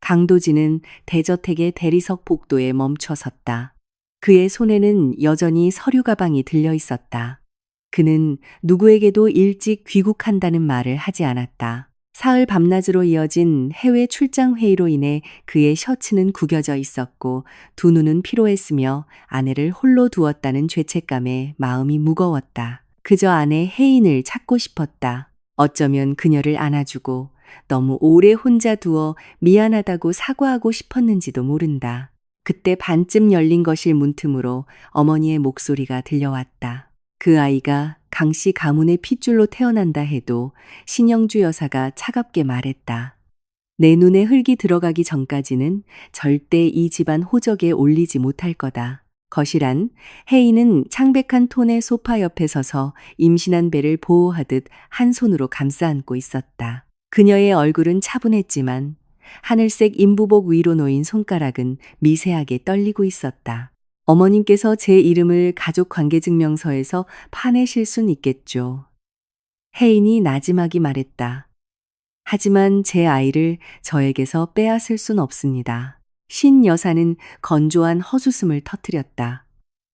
강도진은 대저택의 대리석 복도에 멈춰 섰다. 그의 손에는 여전히 서류 가방이 들려 있었다. 그는 누구에게도 일찍 귀국한다는 말을 하지 않았다. 사흘 밤낮으로 이어진 해외 출장 회의로 인해 그의 셔츠는 구겨져 있었고 두 눈은 피로했으며 아내를 홀로 두었다는 죄책감에 마음이 무거웠다. 그저 아내 혜인을 찾고 싶었다. 어쩌면 그녀를 안아주고 너무 오래 혼자 두어 미안하다고 사과하고 싶었는지도 모른다. 그때 반쯤 열린 거실 문틈으로 어머니의 목소리가 들려왔다. 그 아이가 강씨 가문의 핏줄로 태어난다 해도 신영주 여사가 차갑게 말했다. 내 눈에 흙이 들어가기 전까지는 절대 이 집안 호적에 올리지 못할 거다. 거실 안 혜인은 창백한 톤의 소파 옆에 서서 임신한 배를 보호하듯 한 손으로 감싸 안고 있었다. 그녀의 얼굴은 차분했지만 하늘색 인부복 위로 놓인 손가락은 미세하게 떨리고 있었다. 어머님께서 제 이름을 가족관계증명서에서 파내실 순 있겠죠. 혜인이 나지막이 말했다. 하지만 제 아이를 저에게서 빼앗을 순 없습니다. 신 여사는 건조한 헛웃음을 터뜨렸다.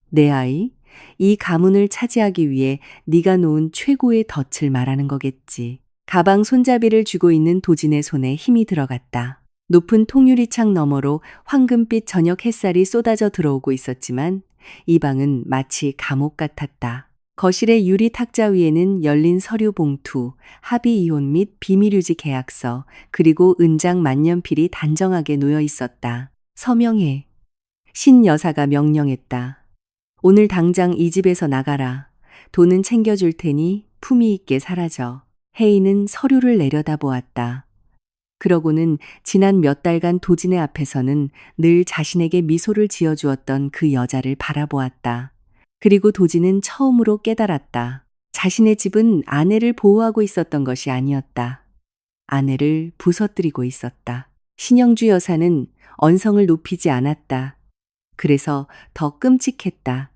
내 아이? 이 가문을 차지하기 위해 네가 놓은 최고의 덫을 말하는 거겠지. 가방 손잡이를 쥐고 있는 도진의 손에 힘이 들어갔다. 높은 통유리창 너머로 황금빛 저녁 햇살이 쏟아져 들어오고 있었지만 이 방은 마치 감옥 같았다. 거실의 유리 탁자 위에는 열린 서류 봉투, 합의 이혼 및 비밀유지 계약서, 그리고 은장 만년필이 단정하게 놓여 있었다. 서명해. 신 여사가 명령했다. 오늘 당장 이 집에서 나가라. 돈은 챙겨줄 테니 품위 있게 사라져. 혜인은 서류를 내려다보았다. 그러고는 지난 몇 달간 도진의 앞에서는 늘 자신에게 미소를 지어주었던 그 여자를 바라보았다. 그리고 도진은 처음으로 깨달았다. 자신의 집은 아내를 보호하고 있었던 것이 아니었다. 아내를 부서뜨리고 있었다. 신영주 여사는 언성을 높이지 않았다. 그래서 더 끔찍했다.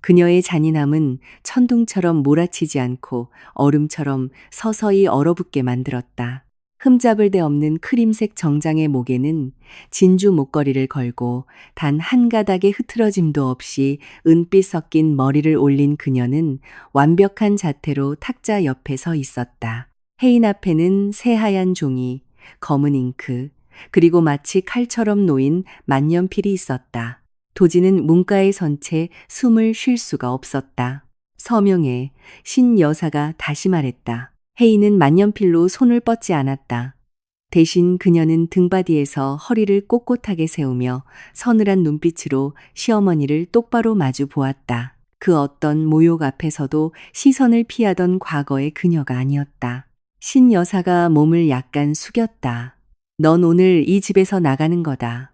그녀의 잔인함은 천둥처럼 몰아치지 않고 얼음처럼 서서히 얼어붙게 만들었다. 흠잡을 데 없는 크림색 정장의 목에는 진주 목걸이를 걸고 단 한 가닥의 흐트러짐도 없이 은빛 섞인 머리를 올린 그녀는 완벽한 자태로 탁자 옆에 서 있었다. 혜인 앞에는 새하얀 종이, 검은 잉크, 그리고 마치 칼처럼 놓인 만년필이 있었다. 도진은 문가에 선 채 숨을 쉴 수가 없었다. 서명해. 신 여사가 다시 말했다. 혜인은 만년필로 손을 뻗지 않았다. 대신 그녀는 등받이에서 허리를 꼿꼿하게 세우며 서늘한 눈빛으로 시어머니를 똑바로 마주 보았다. 그 어떤 모욕 앞에서도 시선을 피하던 과거의 그녀가 아니었다. 신 여사가 몸을 약간 숙였다. 넌 오늘 이 집에서 나가는 거다.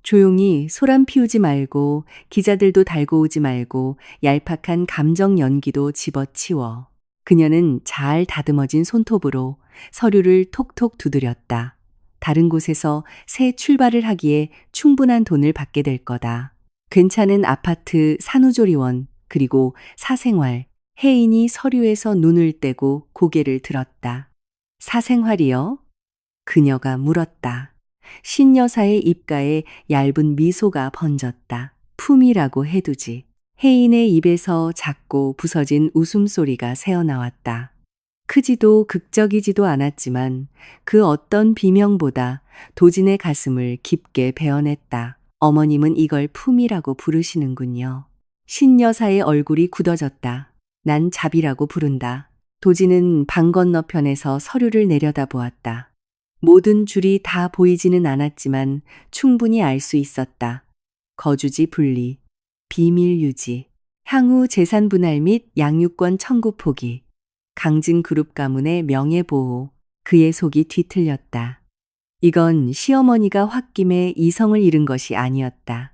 조용히 소란 피우지 말고 기자들도 달고 오지 말고 얄팍한 감정 연기도 집어치워. 그녀는 잘 다듬어진 손톱으로 서류를 톡톡 두드렸다. 다른 곳에서 새 출발을 하기에 충분한 돈을 받게 될 거다. 괜찮은 아파트 산후조리원 그리고 사생활. 혜인이 서류에서 눈을 떼고 고개를 들었다. 사생활이요? 그녀가 물었다. 신여사의 입가에 얇은 미소가 번졌다. 품이라고 해두지. 혜인의 입에서 작고 부서진 웃음소리가 새어나왔다. 크지도 극적이지도 않았지만 그 어떤 비명보다 도진의 가슴을 깊게 베어냈다. 어머님은 이걸 품이라고 부르시는군요. 신여사의 얼굴이 굳어졌다. 난 잡이라고 부른다. 도진은 방 건너편에서 서류를 내려다보았다. 모든 줄이 다 보이지는 않았지만 충분히 알 수 있었다. 거주지 분리, 비밀 유지, 향후 재산 분할 및 양육권 청구 포기, 강진그룹 가문의 명예보호. 그의 속이 뒤틀렸다. 이건 시어머니가 홧김에 이성을 잃은 것이 아니었다.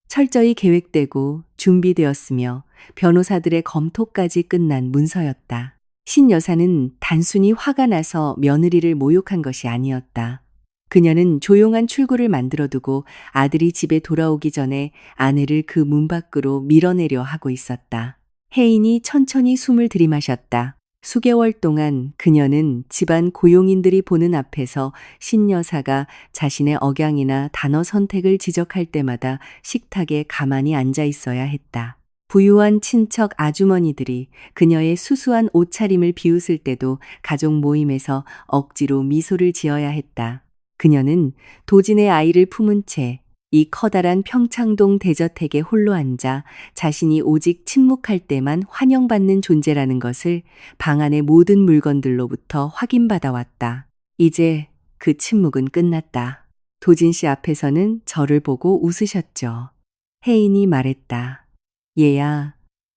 철저히 계획되고 준비되었으며 변호사들의 검토까지 끝난 문서였다. 신 여사는 단순히 화가 나서 며느리를 모욕한 것이 아니었다. 그녀는 조용한 출구를 만들어두고 아들이 집에 돌아오기 전에 아내를 그 문 밖으로 밀어내려 하고 있었다. 혜인이 천천히 숨을 들이마셨다. 수개월 동안 그녀는 집안 고용인들이 보는 앞에서 신 여사가 자신의 억양이나 단어 선택을 지적할 때마다 식탁에 가만히 앉아 있어야 했다. 부유한 친척 아주머니들이 그녀의 수수한 옷차림을 비웃을 때도 가족 모임에서 억지로 미소를 지어야 했다. 그녀는 도진의 아이를 품은 채 이 커다란 평창동 대저택에 홀로 앉아 자신이 오직 침묵할 때만 환영받는 존재라는 것을 방 안의 모든 물건들로부터 확인받아 왔다. 이제 그 침묵은 끝났다. 도진 씨 앞에서는 저를 보고 웃으셨죠. 혜인이 말했다. 얘야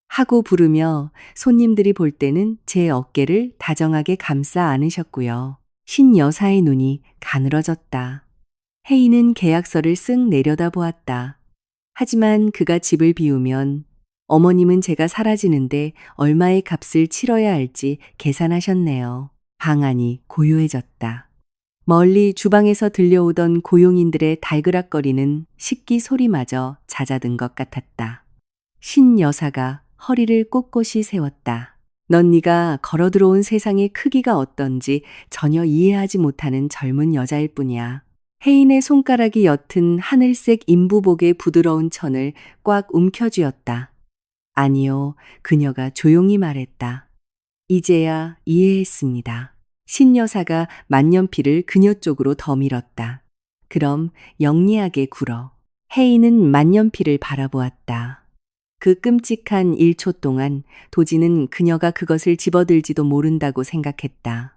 하고 부르며 손님들이 볼 때는 제 어깨를 다정하게 감싸 안으셨고요. 신 여사의 눈이 가늘어졌다. 혜인은 계약서를 쓱 내려다보았다. 하지만 그가 집을 비우면 어머님은 제가 사라지는데 얼마의 값을 치러야 할지 계산하셨네요. 방 안이 고요해졌다. 멀리 주방에서 들려오던 고용인들의 달그락거리는 식기 소리마저 잦아든 것 같았다. 신 여사가 허리를 꼿꼿이 세웠다. 넌 네가 걸어 들어온 세상의 크기가 어떤지 전혀 이해하지 못하는 젊은 여자일 뿐이야. 혜인의 손가락이 옅은 하늘색 인부복의 부드러운 천을 꽉 움켜쥐었다. 아니요, 그녀가 조용히 말했다. 이제야 이해했습니다. 신여사가 만년필을 그녀 쪽으로 더 밀었다. 그럼 영리하게 굴어. 혜인은 만년필을 바라보았다. 그 끔찍한 1초 동안 도지는 그녀가 그것을 집어들지도 모른다고 생각했다.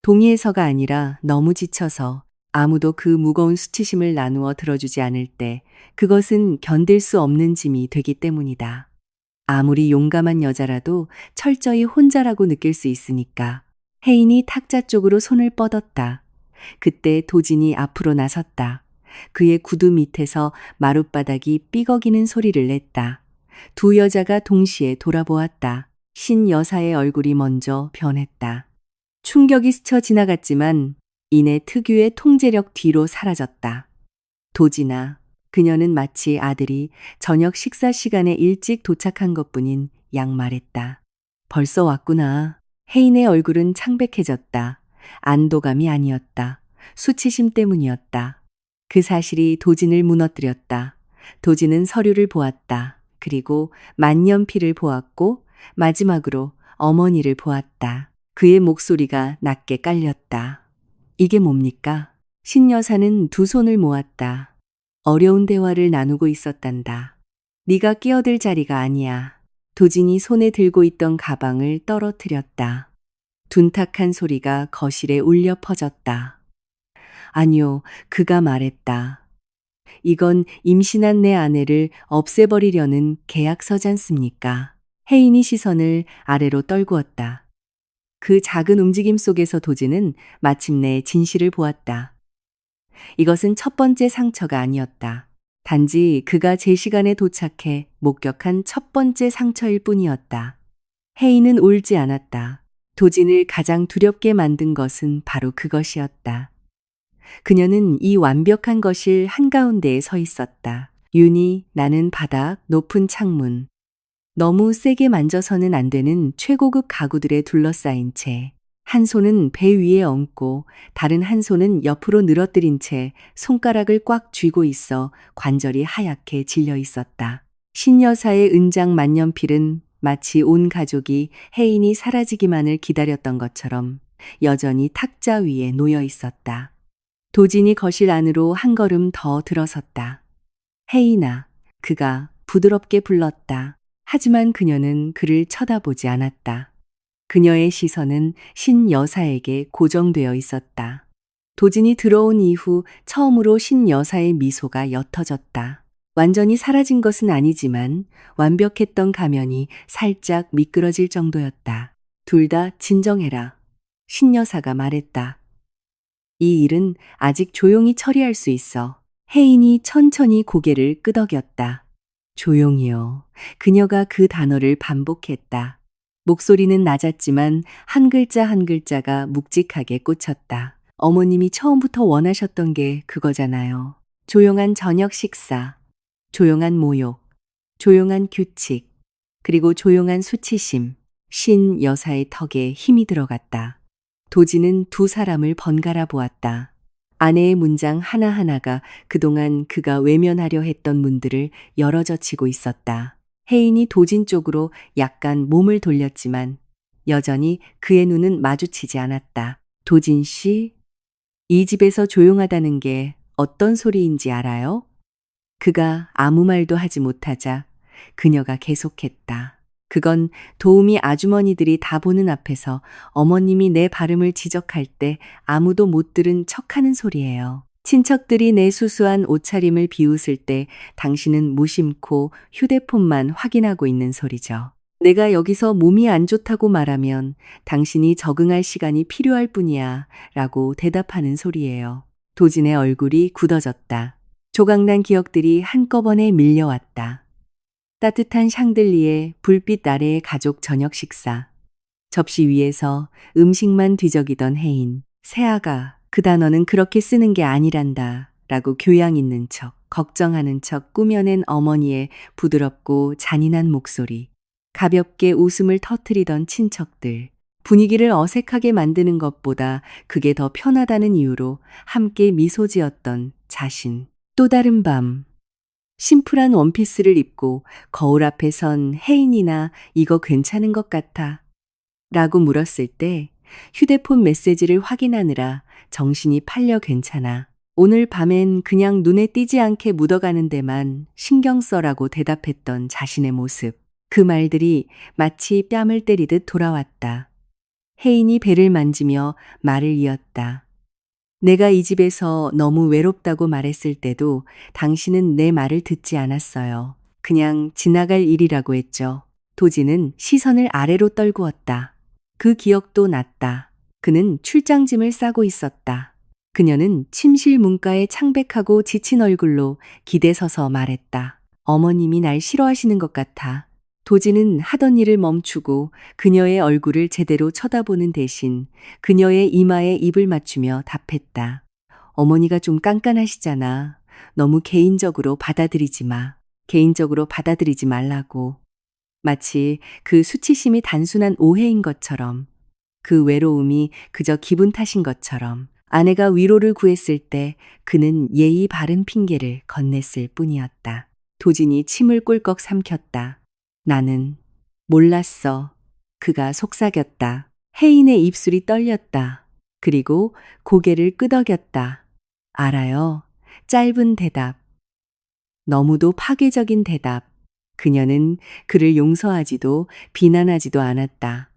동의해서가 아니라 너무 지쳐서 아무도 그 무거운 수치심을 나누어 들어주지 않을 때 그것은 견딜 수 없는 짐이 되기 때문이다. 아무리 용감한 여자라도 철저히 혼자라고 느낄 수 있으니까. 혜인이 탁자 쪽으로 손을 뻗었다. 그때 도진이 앞으로 나섰다. 그의 구두 밑에서 마룻바닥이 삐걱이는 소리를 냈다. 두 여자가 동시에 돌아보았다. 신 여사의 얼굴이 먼저 변했다. 충격이 스쳐 지나갔지만 이내 특유의 통제력 뒤로 사라졌다. 도진아, 그녀는 마치 아들이 저녁 식사 시간에 일찍 도착한 것뿐인 양말했다. 벌써 왔구나. 혜인의 얼굴은 창백해졌다. 안도감이 아니었다. 수치심 때문이었다. 그 사실이 도진을 무너뜨렸다. 도진은 서류를 보았다. 그리고 만년필을 보았고 마지막으로 어머니를 보았다. 그의 목소리가 낮게 깔렸다. 이게 뭡니까? 신여사는 두 손을 모았다. 어려운 대화를 나누고 있었단다. 네가 끼어들 자리가 아니야. 도진이 손에 들고 있던 가방을 떨어뜨렸다. 둔탁한 소리가 거실에 울려 퍼졌다. 아니요, 그가 말했다. 이건 임신한 내 아내를 없애버리려는 계약서잖습니까? 혜인이 시선을 아래로 떨구었다. 그 작은 움직임 속에서 도진은 마침내 진실을 보았다. 이것은 첫 번째 상처가 아니었다. 단지 그가 제 시간에 도착해 목격한 첫 번째 상처일 뿐이었다. 혜인은 울지 않았다. 도진을 가장 두렵게 만든 것은 바로 그것이었다. 그녀는 이 완벽한 거실 한가운데에 서 있었다. 윤이 나는 바닥, 높은 창문. 너무 세게 만져서는 안 되는 최고급 가구들에 둘러싸인 채 한 손은 배 위에 얹고 다른 한 손은 옆으로 늘어뜨린 채 손가락을 꽉 쥐고 있어 관절이 하얗게 질려 있었다. 신여사의 은장 만년필은 마치 온 가족이 혜인이 사라지기만을 기다렸던 것처럼 여전히 탁자 위에 놓여 있었다. 도진이 거실 안으로 한 걸음 더 들어섰다. 혜인아, 그가 부드럽게 불렀다. 하지만 그녀는 그를 쳐다보지 않았다. 그녀의 시선은 신 여사에게 고정되어 있었다. 도진이 들어온 이후 처음으로 신 여사의 미소가 옅어졌다. 완전히 사라진 것은 아니지만 완벽했던 가면이 살짝 미끄러질 정도였다. 둘 다 진정해라. 신 여사가 말했다. 이 일은 아직 조용히 처리할 수 있어. 혜인이 천천히 고개를 끄덕였다. 조용히요. 그녀가 그 단어를 반복했다. 목소리는 낮았지만 한 글자 한 글자가 묵직하게 꽂혔다. 어머님이 처음부터 원하셨던 게 그거잖아요. 조용한 저녁 식사, 조용한 모욕, 조용한 규칙, 그리고 조용한 수치심. 신 여사의 턱에 힘이 들어갔다. 도진은 두 사람을 번갈아 보았다. 아내의 문장 하나하나가 그동안 그가 외면하려 했던 문들을 열어젖히고 있었다. 혜인이 도진 쪽으로 약간 몸을 돌렸지만 여전히 그의 눈은 마주치지 않았다. 도진 씨, 이 집에서 조용하다는 게 어떤 소리인지 알아요? 그가 아무 말도 하지 못하자 그녀가 계속했다. 그건 도우미 아주머니들이 다 보는 앞에서 어머님이 내 발음을 지적할 때 아무도 못 들은 척하는 소리예요. 친척들이 내 수수한 옷차림을 비웃을 때 당신은 무심코 휴대폰만 확인하고 있는 소리죠. 내가 여기서 몸이 안 좋다고 말하면 당신이 적응할 시간이 필요할 뿐이야 라고 대답하는 소리예요. 도진의 얼굴이 굳어졌다. 조각난 기억들이 한꺼번에 밀려왔다. 따뜻한 샹들리에 불빛 아래의 가족 저녁 식사. 접시 위에서 음식만 뒤적이던 혜인. 세아가 그 단어는 그렇게 쓰는 게 아니란다 라고 교양 있는 척, 걱정하는 척 꾸며낸 어머니의 부드럽고 잔인한 목소리. 가볍게 웃음을 터뜨리던 친척들. 분위기를 어색하게 만드는 것보다 그게 더 편하다는 이유로 함께 미소 지었던 자신. 또 다른 밤. 심플한 원피스를 입고 거울 앞에 선 혜인이나 이거 괜찮은 것 같아 라고 물었을 때 휴대폰 메시지를 확인하느라 정신이 팔려 괜찮아. 오늘 밤엔 그냥 눈에 띄지 않게 묻어가는 데만 신경 써라고 대답했던 자신의 모습. 그 말들이 마치 뺨을 때리듯 돌아왔다. 혜인이 배를 만지며 말을 이었다. 내가 이 집에서 너무 외롭다고 말했을 때도 당신은 내 말을 듣지 않았어요. 그냥 지나갈 일이라고 했죠. 도진은 시선을 아래로 떨구었다. 그 기억도 났다. 그는 출장짐을 싸고 있었다. 그녀는 침실 문가에 창백하고 지친 얼굴로 기대서서 말했다. 어머님이 날 싫어하시는 것 같아. 도진은 하던 일을 멈추고 그녀의 얼굴을 제대로 쳐다보는 대신 그녀의 이마에 입을 맞추며 답했다. 어머니가 좀 깐깐하시잖아. 너무 개인적으로 받아들이지 마. 개인적으로 받아들이지 말라고. 마치 그 수치심이 단순한 오해인 것처럼, 그 외로움이 그저 기분 탓인 것처럼 아내가 위로를 구했을 때 그는 예의 바른 핑계를 건넸을 뿐이었다. 도진이 침을 꿀꺽 삼켰다. 나는 몰랐어. 그가 속삭였다. 혜인의 입술이 떨렸다. 그리고 고개를 끄덕였다. 알아요. 짧은 대답. 너무도 파괴적인 대답. 그녀는 그를 용서하지도 비난하지도 않았다.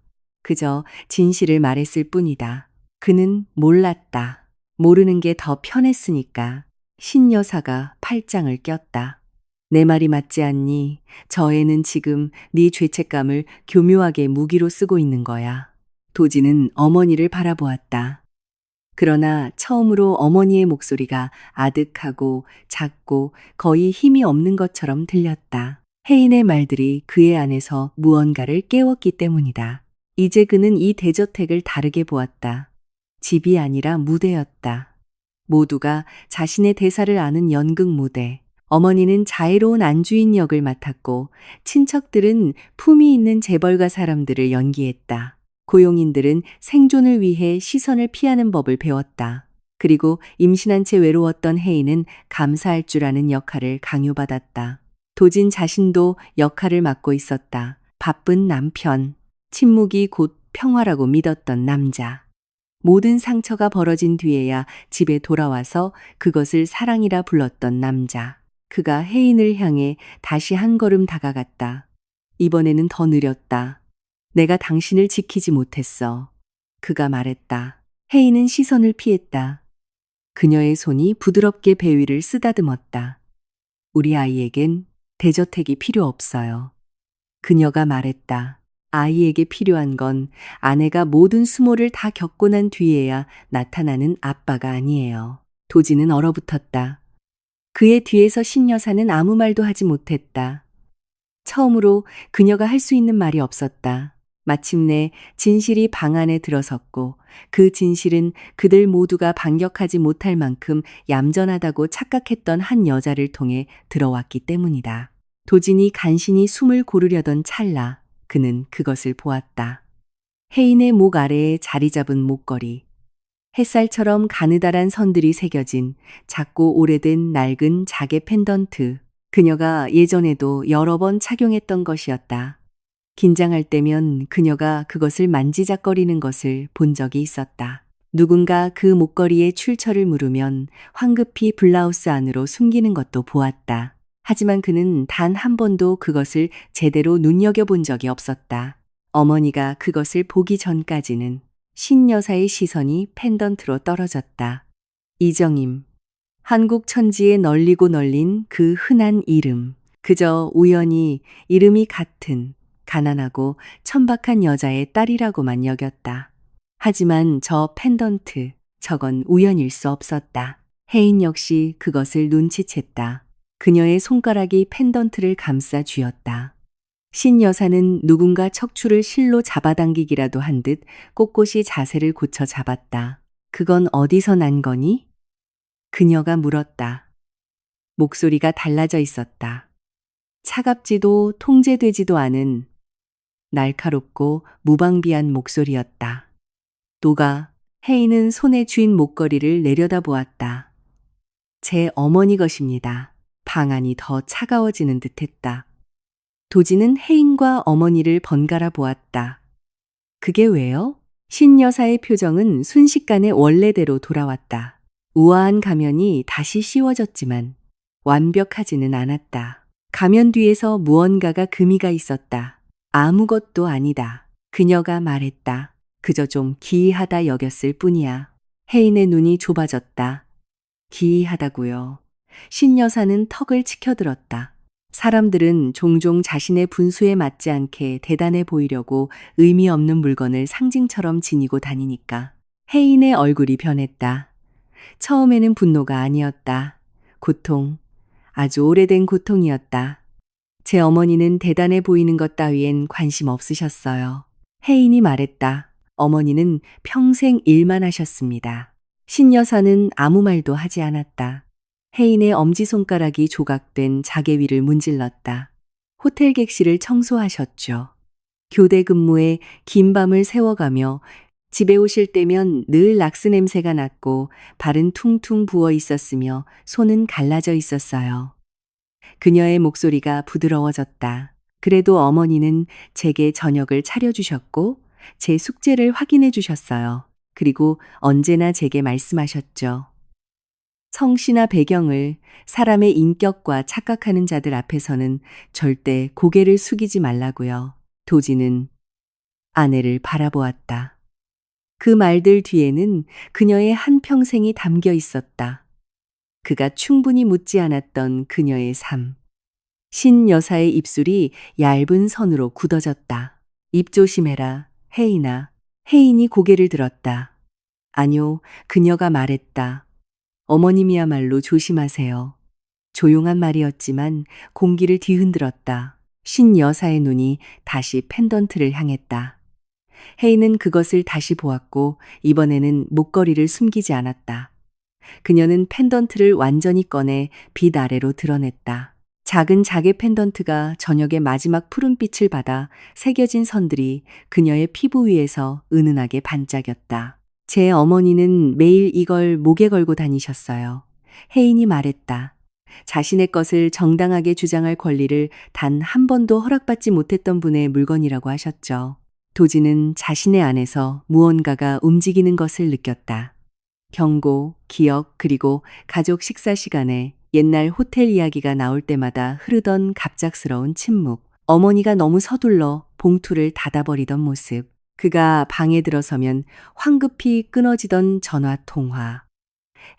그저 진실을 말했을 뿐이다. 그는 몰랐다. 모르는 게 더 편했으니까. 신여사가 팔짱을 꼈다. 내 말이 맞지 않니? 저 애는 지금 네 죄책감을 교묘하게 무기로 쓰고 있는 거야. 도진은 어머니를 바라보았다. 그러나 처음으로 어머니의 목소리가 아득하고 작고 거의 힘이 없는 것처럼 들렸다. 혜인의 말들이 그의 안에서 무언가를 깨웠기 때문이다. 이제 그는 이 대저택을 다르게 보았다. 집이 아니라 무대였다. 모두가 자신의 대사를 아는 연극 무대. 어머니는 자애로운 안주인 역을 맡았고 친척들은 품위 있는 재벌가 사람들을 연기했다. 고용인들은 생존을 위해 시선을 피하는 법을 배웠다. 그리고 임신한 채 외로웠던 혜인은 감사할 줄 아는 역할을 강요받았다. 도진 자신도 역할을 맡고 있었다. 바쁜 남편, 침묵이 곧 평화라고 믿었던 남자. 모든 상처가 벌어진 뒤에야 집에 돌아와서 그것을 사랑이라 불렀던 남자. 그가 혜인을 향해 다시 한 걸음 다가갔다. 이번에는 더 느렸다. 내가 당신을 지키지 못했어. 그가 말했다. 혜인은 시선을 피했다. 그녀의 손이 부드럽게 배 위를 쓰다듬었다. 우리 아이에겐 대저택이 필요 없어요. 그녀가 말했다. 아이에게 필요한 건 아내가 모든 수모를 다 겪고 난 뒤에야 나타나는 아빠가 아니에요. 도진은 얼어붙었다. 그의 뒤에서 신여사는 아무 말도 하지 못했다. 처음으로 그녀가 할 수 있는 말이 없었다. 마침내 진실이 방 안에 들어섰고 그 진실은 그들 모두가 반격하지 못할 만큼 얌전하다고 착각했던 한 여자를 통해 들어왔기 때문이다. 도진이 간신히 숨을 고르려던 찰나 그는 그것을 보았다. 혜인의 목 아래에 자리 잡은 목걸이. 햇살처럼 가느다란 선들이 새겨진 작고 오래된 낡은 자개 펜던트. 그녀가 예전에도 여러 번 착용했던 것이었다. 긴장할 때면 그녀가 그것을 만지작거리는 것을 본 적이 있었다. 누군가 그 목걸이에 출처를 물으면 황급히 블라우스 안으로 숨기는 것도 보았다. 하지만 그는 단 한 번도 그것을 제대로 눈여겨본 적이 없었다. 어머니가 그것을 보기 전까지는 신 여사의 시선이 펜던트로 떨어졌다. 이정임. 한국 천지에 널리고 널린 그 흔한 이름. 그저 우연히 이름이 같은 가난하고 천박한 여자의 딸이라고만 여겼다. 하지만 저 펜던트, 저건 우연일 수 없었다. 혜인 역시 그것을 눈치챘다. 그녀의 손가락이 펜던트를 감싸 쥐었다. 신 여사는 누군가 척추를 실로 잡아당기기라도 한 듯 꼿꼿이 자세를 고쳐 잡았다. 그건 어디서 난 거니? 그녀가 물었다. 목소리가 달라져 있었다. 차갑지도 통제되지도 않은 날카롭고 무방비한 목소리였다. 노가 혜인은 손에 쥔 목걸이를 내려다보았다. 제 어머니 것입니다. 방안이 더 차가워지는 듯했다. 도지는 혜인과 어머니를 번갈아 보았다. 그게 왜요? 신 여사의 표정은 순식간에 원래대로 돌아왔다. 우아한 가면이 다시 씌워졌지만 완벽하지는 않았다. 가면 뒤에서 무언가가 금이가 있었다. 아무것도 아니다. 그녀가 말했다. 그저 좀 기이하다 여겼을 뿐이야. 혜인의 눈이 좁아졌다. 기이하다고요. 신 여사는 턱을 치켜들었다. 사람들은 종종 자신의 분수에 맞지 않게 대단해 보이려고 의미 없는 물건을 상징처럼 지니고 다니니까. 혜인의 얼굴이 변했다. 처음에는 분노가 아니었다. 고통, 아주 오래된 고통이었다. 제 어머니는 대단해 보이는 것 따위엔 관심 없으셨어요. 혜인이 말했다. 어머니는 평생 일만 하셨습니다. 신 여사는 아무 말도 하지 않았다. 혜인의 엄지손가락이 조각된 자개 위를 문질렀다. 호텔 객실을 청소하셨죠. 교대 근무에 긴 밤을 새워가며 집에 오실 때면 늘 락스 냄새가 났고 발은 퉁퉁 부어 있었으며 손은 갈라져 있었어요. 그녀의 목소리가 부드러워졌다. 그래도 어머니는 제게 저녁을 차려주셨고 제 숙제를 확인해 주셨어요. 그리고 언제나 제게 말씀하셨죠. 성씨나 배경을 사람의 인격과 착각하는 자들 앞에서는 절대 고개를 숙이지 말라고요. 도지는 아내를 바라보았다. 그 말들 뒤에는 그녀의 한평생이 담겨 있었다. 그가 충분히 묻지 않았던 그녀의 삶. 신 여사의 입술이 얇은 선으로 굳어졌다. 입 조심해라, 혜인아. 혜인이 고개를 들었다. 아니요, 그녀가 말했다. 어머님이야말로 조심하세요. 조용한 말이었지만 공기를 뒤흔들었다. 신 여사의 눈이 다시 펜던트를 향했다. 혜인은 그것을 다시 보았고 이번에는 목걸이를 숨기지 않았다. 그녀는 펜던트를 완전히 꺼내 빛 아래로 드러냈다. 작은 자개 펜던트가 저녁의 마지막 푸른빛을 받아 새겨진 선들이 그녀의 피부 위에서 은은하게 반짝였다. 제 어머니는 매일 이걸 목에 걸고 다니셨어요. 혜인이 말했다. 자신의 것을 정당하게 주장할 권리를 단 한 번도 허락받지 못했던 분의 물건이라고 하셨죠. 도지는 자신의 안에서 무언가가 움직이는 것을 느꼈다. 경고, 기억, 그리고 가족 식사 시간에 옛날 호텔 이야기가 나올 때마다 흐르던 갑작스러운 침묵. 어머니가 너무 서둘러 봉투를 닫아버리던 모습. 그가 방에 들어서면 황급히 끊어지던 전화 통화.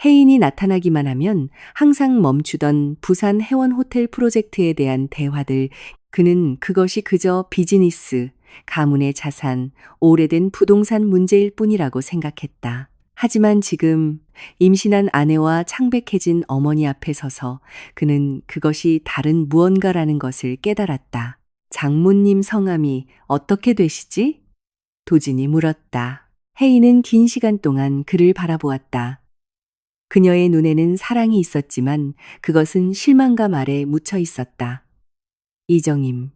혜인이 나타나기만 하면 항상 멈추던 부산 해원 호텔 프로젝트에 대한 대화들. 그는 그것이 그저 비즈니스, 가문의 자산, 오래된 부동산 문제일 뿐이라고 생각했다. 하지만 지금 임신한 아내와 창백해진 어머니 앞에 서서 그는 그것이 다른 무언가라는 것을 깨달았다. 장모님 성함이 어떻게 되시지? 도진이 물었다. 혜인은 긴 시간 동안 그를 바라보았다. 그녀의 눈에는 사랑이 있었지만 그것은 실망감 아래 묻혀 있었다. 이정임.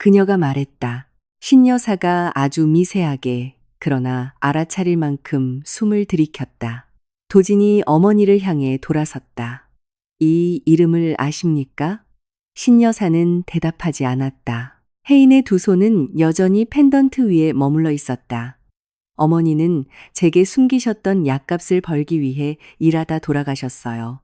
그녀가 말했다. 신여사가 아주 미세하게 그러나 알아차릴 만큼 숨을 들이켰다. 도진이 어머니를 향해 돌아섰다. 이 이름을 아십니까? 신여사는 대답하지 않았다. 혜인의 두 손은 여전히 펜던트 위에 머물러 있었다. 어머니는 제게 숨기셨던 약값을 벌기 위해 일하다 돌아가셨어요.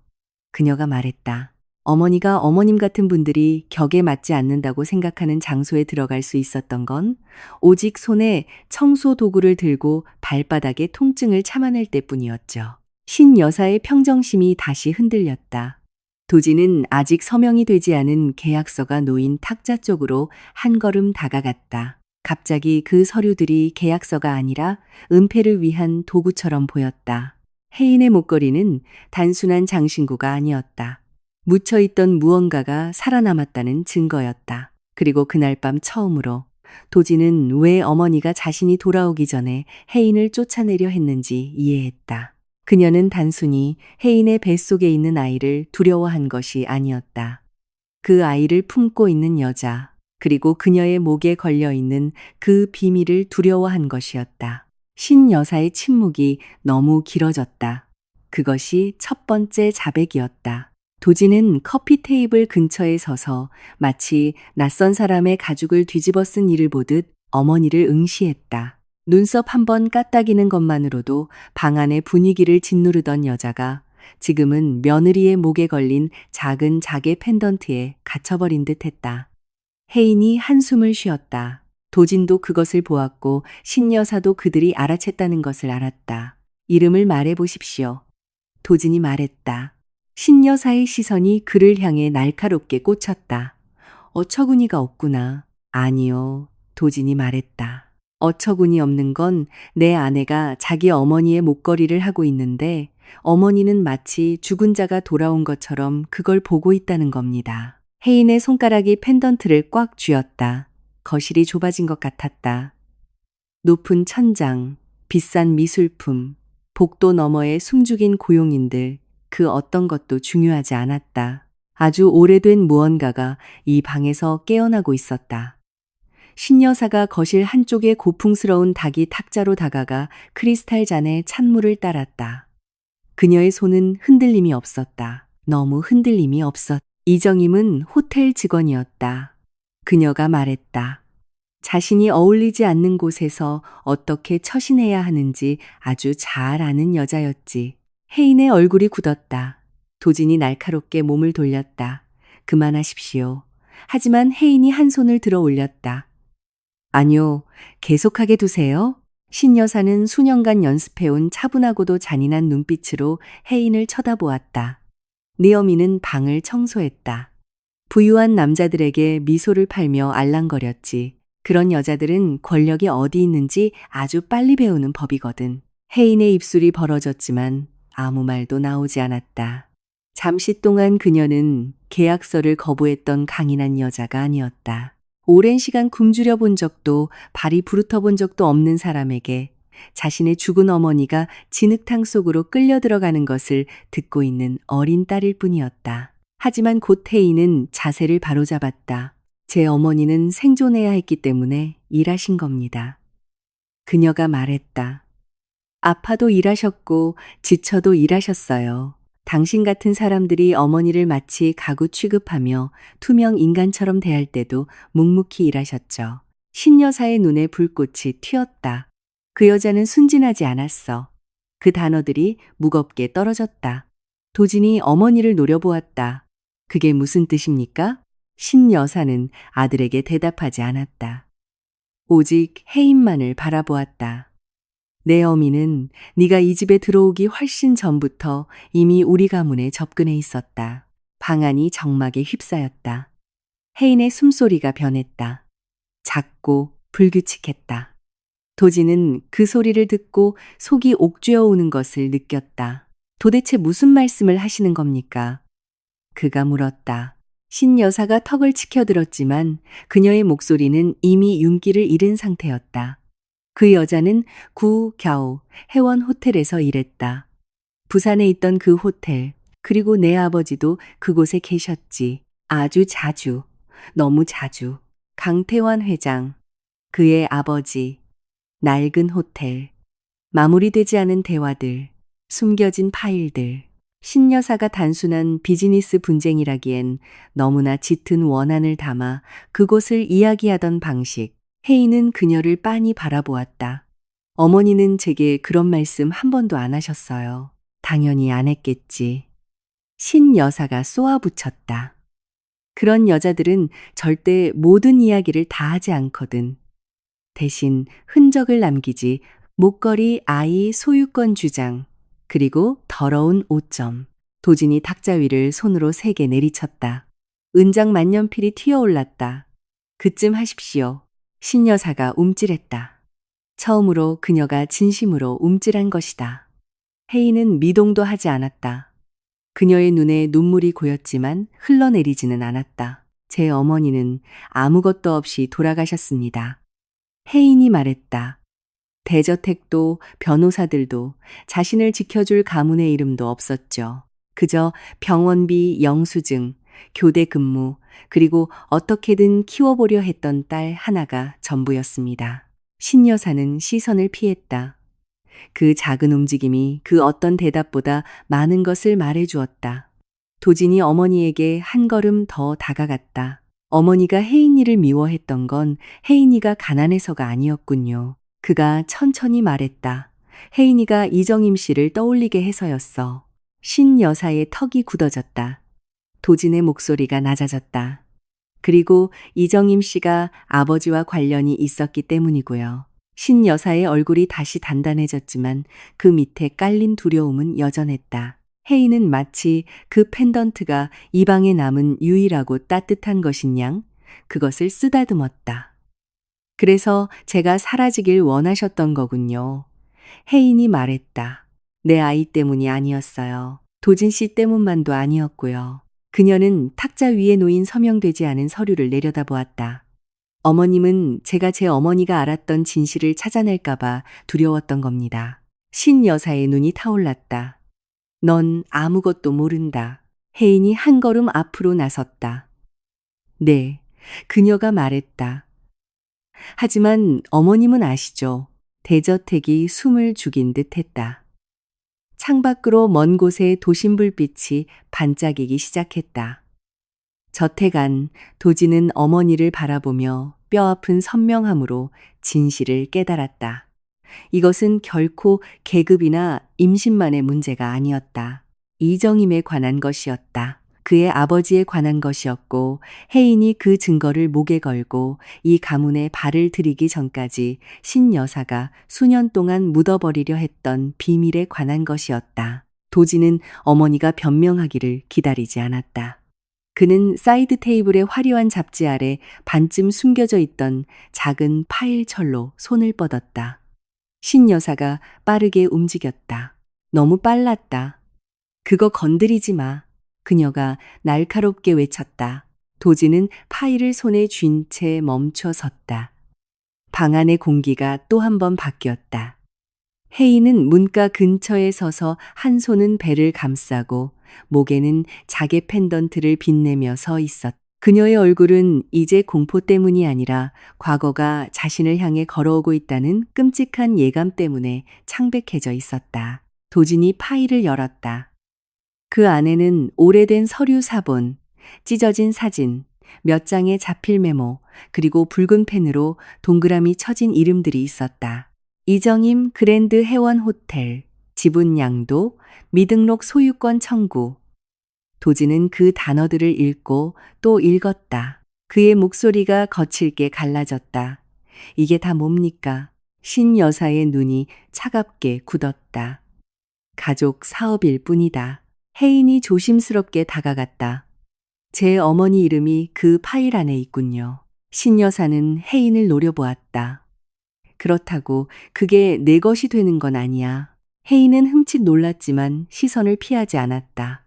그녀가 말했다. 어머니가 어머님 같은 분들이 격에 맞지 않는다고 생각하는 장소에 들어갈 수 있었던 건 오직 손에 청소 도구를 들고 발바닥의 통증을 참아낼 때뿐이었죠. 신 여사의 평정심이 다시 흔들렸다. 도지는 아직 서명이 되지 않은 계약서가 놓인 탁자 쪽으로 한 걸음 다가갔다. 갑자기 그 서류들이 계약서가 아니라 은폐를 위한 도구처럼 보였다. 혜인의 목걸이는 단순한 장신구가 아니었다. 묻혀있던 무언가가 살아남았다는 증거였다. 그리고 그날 밤 처음으로 도지는 왜 어머니가 자신이 돌아오기 전에 혜인을 쫓아내려 했는지 이해했다. 그녀는 단순히 혜인의 뱃속에 있는 아이를 두려워한 것이 아니었다. 그 아이를 품고 있는 여자, 그리고 그녀의 목에 걸려있는 그 비밀을 두려워한 것이었다. 신 여사의 침묵이 너무 길어졌다. 그것이 첫 번째 자백이었다. 도지는 커피 테이블 근처에 서서 마치 낯선 사람의 가죽을 뒤집어 쓴 이를 보듯 어머니를 응시했다. 눈썹 한 번 까딱이는 것만으로도 방 안의 분위기를 짓누르던 여자가 지금은 며느리의 목에 걸린 작은 자개 펜던트에 갇혀버린 듯 했다. 혜인이 한숨을 쉬었다. 도진도 그것을 보았고 신여사도 그들이 알아챘다는 것을 알았다. 이름을 말해보십시오. 도진이 말했다. 신여사의 시선이 그를 향해 날카롭게 꽂혔다. 어처구니가 없구나. 아니요. 도진이 말했다. 어처구니 없는 건 내 아내가 자기 어머니의 목걸이를 하고 있는데 어머니는 마치 죽은 자가 돌아온 것처럼 그걸 보고 있다는 겁니다. 혜인의 손가락이 펜던트를 꽉 쥐었다. 거실이 좁아진 것 같았다. 높은 천장, 비싼 미술품, 복도 너머의 숨죽인 고용인들, 그 어떤 것도 중요하지 않았다. 아주 오래된 무언가가 이 방에서 깨어나고 있었다. 신여사가 거실 한쪽에 고풍스러운 닭이 탁자로 다가가 크리스탈 잔에 찬물을 따랐다. 그녀의 손은 흔들림이 없었다. 너무 흔들림이 없었다. 이정임은 호텔 직원이었다. 그녀가 말했다. 자신이 어울리지 않는 곳에서 어떻게 처신해야 하는지 아주 잘 아는 여자였지. 혜인의 얼굴이 굳었다. 도진이 날카롭게 몸을 돌렸다. 그만하십시오. 하지만 혜인이 한 손을 들어 올렸다. 아니요, 계속하게 두세요. 신여사는 수년간 연습해온 차분하고도 잔인한 눈빛으로 혜인을 쳐다보았다. 네 어미는 방을 청소했다. 부유한 남자들에게 미소를 팔며 알랑거렸지. 그런 여자들은 권력이 어디 있는지 아주 빨리 배우는 법이거든. 혜인의 입술이 벌어졌지만 아무 말도 나오지 않았다. 잠시 동안 그녀는 계약서를 거부했던 강인한 여자가 아니었다. 오랜 시간 굶주려 본 적도 발이 부르터 본 적도 없는 사람에게 자신의 죽은 어머니가 진흙탕 속으로 끌려 들어가는 것을 듣고 있는 어린 딸일 뿐이었다. 하지만 곧 혜인은 자세를 바로잡았다. 제 어머니는 생존해야 했기 때문에 일하신 겁니다. 그녀가 말했다. 아파도 일하셨고 지쳐도 일하셨어요. 당신 같은 사람들이 어머니를 마치 가구 취급하며 투명 인간처럼 대할 때도 묵묵히 일하셨죠. 신여사의 눈에 불꽃이 튀었다. 그 여자는 순진하지 않았어. 그 단어들이 무겁게 떨어졌다. 도진이 어머니를 노려보았다. 그게 무슨 뜻입니까? 신여사는 아들에게 대답하지 않았다. 오직 혜인만을 바라보았다. 내 어미는 네가 이 집에 들어오기 훨씬 전부터 이미 우리 가문에 접근해 있었다. 방 안이 적막에 휩싸였다. 혜인의 숨소리가 변했다. 작고 불규칙했다. 도지는 그 소리를 듣고 속이 옥죄어 오는 것을 느꼈다. 도대체 무슨 말씀을 하시는 겁니까? 그가 물었다. 신여사가 턱을 치켜들었지만 그녀의 목소리는 이미 윤기를 잃은 상태였다. 그 여자는 구겨우 해원 호텔에서 일했다. 부산에 있던 그 호텔, 그리고 내 아버지도 그곳에 계셨지. 아주 자주, 너무 자주. 강태환 회장, 그의 아버지, 낡은 호텔, 마무리되지 않은 대화들, 숨겨진 파일들. 신여사가 단순한 비즈니스 분쟁이라기엔 너무나 짙은 원한을 담아 그곳을 이야기하던 방식. 혜인은 그녀를 빤히 바라보았다. 어머니는 제게 그런 말씀 한 번도 안 하셨어요. 당연히 안 했겠지. 신여사가 쏘아붙였다. 그런 여자들은 절대 모든 이야기를 다 하지 않거든. 대신 흔적을 남기지. 목걸이 아이 소유권 주장, 그리고 더러운 오점. 도진이 탁자 위를 손으로 세게 내리쳤다. 은장 만년필이 튀어올랐다. 그쯤 하십시오. 신여사가 움찔했다. 처음으로 그녀가 진심으로 움찔한 것이다. 혜인은 미동도 하지 않았다. 그녀의 눈에 눈물이 고였지만 흘러내리지는 않았다. 제 어머니는 아무것도 없이 돌아가셨습니다. 혜인이 말했다. 대저택도 변호사들도 자신을 지켜줄 가문의 이름도 없었죠. 그저 병원비, 영수증, 교대 근무, 그리고 어떻게든 키워보려 했던 딸 하나가 전부였습니다. 신여사는 시선을 피했다. 그 작은 움직임이 그 어떤 대답보다 많은 것을 말해주었다. 도진이 어머니에게 한 걸음 더 다가갔다. 어머니가 혜인이를 미워했던 건 혜인이가 가난해서가 아니었군요. 그가 천천히 말했다. 혜인이가 이정임 씨를 떠올리게 해서였어. 신여사의 턱이 굳어졌다. 도진의 목소리가 낮아졌다. 그리고 이정임 씨가 아버지와 관련이 있었기 때문이고요. 신여사의 얼굴이 다시 단단해졌지만 그 밑에 깔린 두려움은 여전했다. 혜인은 마치 그 펜던트가 이 방에 남은 유일하고 따뜻한 것인 양 그것을 쓰다듬었다. 그래서 제가 사라지길 원하셨던 거군요. 혜인이 말했다. 내 아이 때문이 아니었어요. 도진 씨 때문만도 아니었고요. 그녀는 탁자 위에 놓인 서명되지 않은 서류를 내려다보았다. 어머님은 제가 제 어머니가 알았던 진실을 찾아낼까봐 두려웠던 겁니다. 신여사의 눈이 타올랐다. 넌 아무것도 모른다. 혜인이 한 걸음 앞으로 나섰다. 네, 그녀가 말했다. 하지만 어머님은 아시죠? 대저택이 숨을 죽인 듯 했다. 창밖으로 먼 곳에 도심불빛이 반짝이기 시작했다. 저택 안 도진은 어머니를 바라보며 뼈아픈 선명함으로 진실을 깨달았다. 이것은 결코 계급이나 임신만의 문제가 아니었다. 이정임에 관한 것이었다. 그의 아버지에 관한 것이었고 혜인이 그 증거를 목에 걸고 이 가문에 발을 들이기 전까지 신여사가 수년 동안 묻어버리려 했던 비밀에 관한 것이었다. 도진은 어머니가 변명하기를 기다리지 않았다. 그는 사이드 테이블의 화려한 잡지 아래 반쯤 숨겨져 있던 작은 파일철로 손을 뻗었다. 신여사가 빠르게 움직였다. 너무 빨랐다. 그거 건드리지 마. 그녀가 날카롭게 외쳤다. 도진은 파일을 손에 쥔 채 멈춰 섰다. 방 안의 공기가 또 한 번 바뀌었다. 혜인은 문가 근처에 서서 한 손은 배를 감싸고 목에는 자개 펜던트를 빛내며 서 있었다. 그녀의 얼굴은 이제 공포 때문이 아니라 과거가 자신을 향해 걸어오고 있다는 끔찍한 예감 때문에 창백해져 있었다. 도진이 파일을 열었다. 그 안에는 오래된 서류 사본, 찢어진 사진, 몇 장의 자필 메모, 그리고 붉은 펜으로 동그라미 쳐진 이름들이 있었다. 이정임 그랜드 해원 호텔, 지분 양도, 미등록 소유권 청구. 도진은 그 단어들을 읽고 또 읽었다. 그의 목소리가 거칠게 갈라졌다. 이게 다 뭡니까? 신여사의 눈이 차갑게 굳었다. 가족 사업일 뿐이다. 혜인이 조심스럽게 다가갔다. 제 어머니 이름이 그 파일 안에 있군요. 신여사는 혜인을 노려보았다. 그렇다고 그게 내 것이 되는 건 아니야. 혜인은 흠칫 놀랐지만 시선을 피하지 않았다.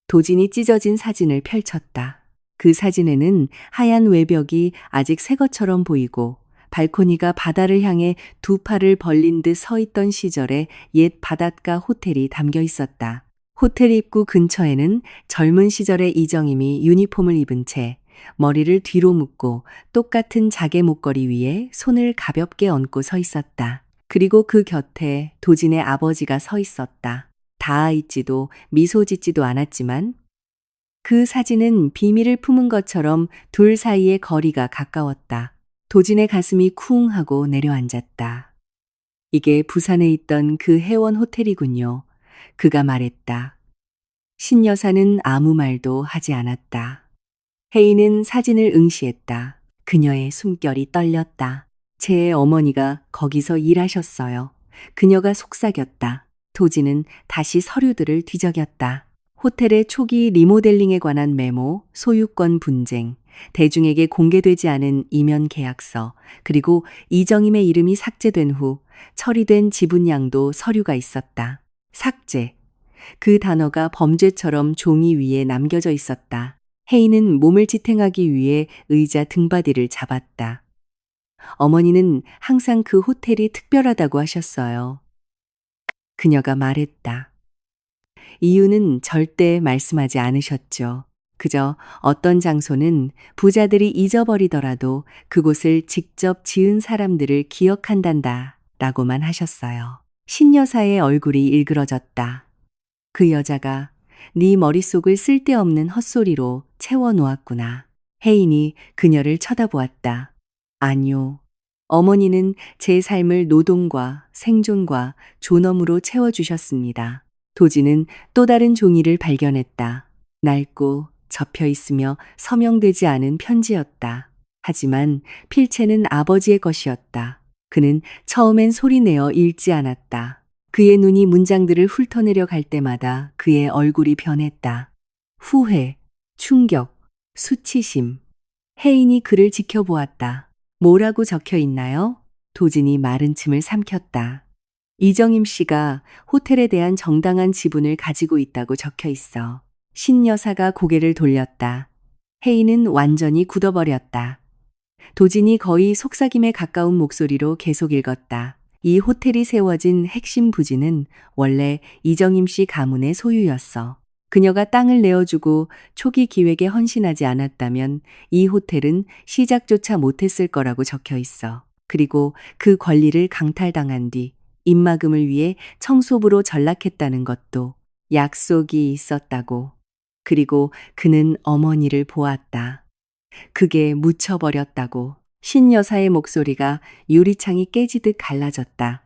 도진이 찢어진 사진을 펼쳤다. 그 사진에는 하얀 외벽이 아직 새 것처럼 보이고 발코니가 바다를 향해 두 팔을 벌린 듯 서 있던 시절의 옛 바닷가 호텔이 담겨 있었다. 호텔 입구 근처에는 젊은 시절의 이정임이 유니폼을 입은 채 머리를 뒤로 묶고 똑같은 자개 목걸이 위에 손을 가볍게 얹고 서 있었다. 그리고 그 곁에 도진의 아버지가 서 있었다. 닿아 있지도 미소 짓지도 않았지만 그 사진은 비밀을 품은 것처럼 둘 사이의 거리가 가까웠다. 도진의 가슴이 쿵 하고 내려앉았다. 이게 부산에 있던 그 해원 호텔이군요. 그가 말했다. 신여사는 아무 말도 하지 않았다. 혜인은 사진을 응시했다. 그녀의 숨결이 떨렸다. 제 어머니가 거기서 일하셨어요. 그녀가 속삭였다. 도진은 다시 서류들을 뒤적였다. 호텔의 초기 리모델링에 관한 메모, 소유권 분쟁, 대중에게 공개되지 않은 이면 계약서, 그리고 이정임의 이름이 삭제된 후 처리된 지분량도 서류가 있었다. 삭제. 그 단어가 범죄처럼 종이 위에 남겨져 있었다. 혜인은 몸을 지탱하기 위해 의자 등받이를 잡았다. 어머니는 항상 그 호텔이 특별하다고 하셨어요. 그녀가 말했다. 이유는 절대 말씀하지 않으셨죠. 그저 어떤 장소는 부자들이 잊어버리더라도 그곳을 직접 지은 사람들을 기억한단다 라고만 하셨어요. 신여사의 얼굴이 일그러졌다. 그 여자가 네 머릿속을 쓸데없는 헛소리로 채워놓았구나. 혜인이 그녀를 쳐다보았다. 아니요. 어머니는 제 삶을 노동과 생존과 존엄으로 채워주셨습니다. 도진은 또 다른 종이를 발견했다. 낡고 접혀 있으며 서명되지 않은 편지였다. 하지만 필체는 아버지의 것이었다. 그는 처음엔 소리내어 읽지 않았다. 그의 눈이 문장들을 훑어내려 갈 때마다 그의 얼굴이 변했다. 후회, 충격, 수치심. 혜인이 그를 지켜보았다. 뭐라고 적혀 있나요? 도진이 마른 침을 삼켰다. 이정임 씨가 호텔에 대한 정당한 지분을 가지고 있다고 적혀 있어. 신여사가 고개를 돌렸다. 혜인은 완전히 굳어버렸다. 도진이 거의 속삭임에 가까운 목소리로 계속 읽었다. 이 호텔이 세워진 핵심 부지는 원래 이정임 씨 가문의 소유였어. 그녀가 땅을 내어주고 초기 기획에 헌신하지 않았다면 이 호텔은 시작조차 못했을 거라고 적혀 있어. 그리고 그 권리를 강탈당한 뒤 입막음을 위해 청소부로 전락했다는 것도 약속이 있었다고. 그리고 그는 어머니를 보았다. 그게 묻혀버렸다고. 신여사의 목소리가 유리창이 깨지듯 갈라졌다.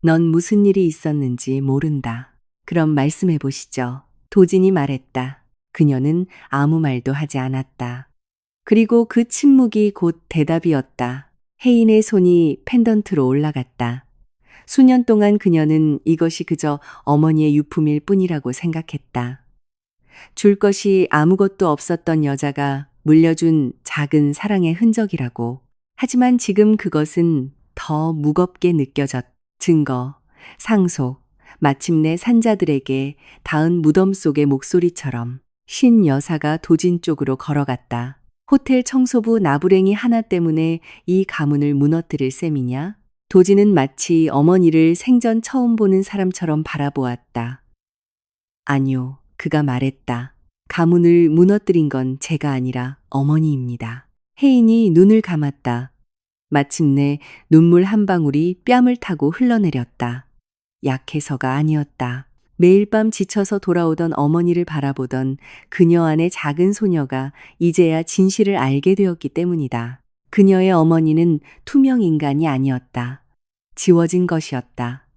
넌 무슨 일이 있었는지 모른다. 그럼 말씀해 보시죠. 도진이 말했다. 그녀는 아무 말도 하지 않았다. 그리고 그 침묵이 곧 대답이었다. 혜인의 손이 펜던트로 올라갔다. 수년 동안 그녀는 이것이 그저 어머니의 유품일 뿐이라고 생각했다. 줄 것이 아무것도 없었던 여자가 물려준 작은 사랑의 흔적이라고. 하지만 지금 그것은 더 무겁게 느껴졌. 증거, 상속, 마침내 산자들에게 닿은 무덤 속의 목소리처럼. 신 여사가 도진 쪽으로 걸어갔다. 호텔 청소부 나부랭이 하나 때문에 이 가문을 무너뜨릴 셈이냐? 도진은 마치 어머니를 생전 처음 보는 사람처럼 바라보았다. 아니요, 그가 말했다. 가문을 무너뜨린 건 제가 아니라 어머니입니다. 혜인이 눈을 감았다. 마침내 눈물 한 방울이 뺨을 타고 흘러내렸다. 약해서가 아니었다. 매일 밤 지쳐서 돌아오던 어머니를 바라보던 그녀 안의 작은 소녀가 이제야 진실을 알게 되었기 때문이다. 그녀의 어머니는 투명 인간이 아니었다. 지워진 것이었다.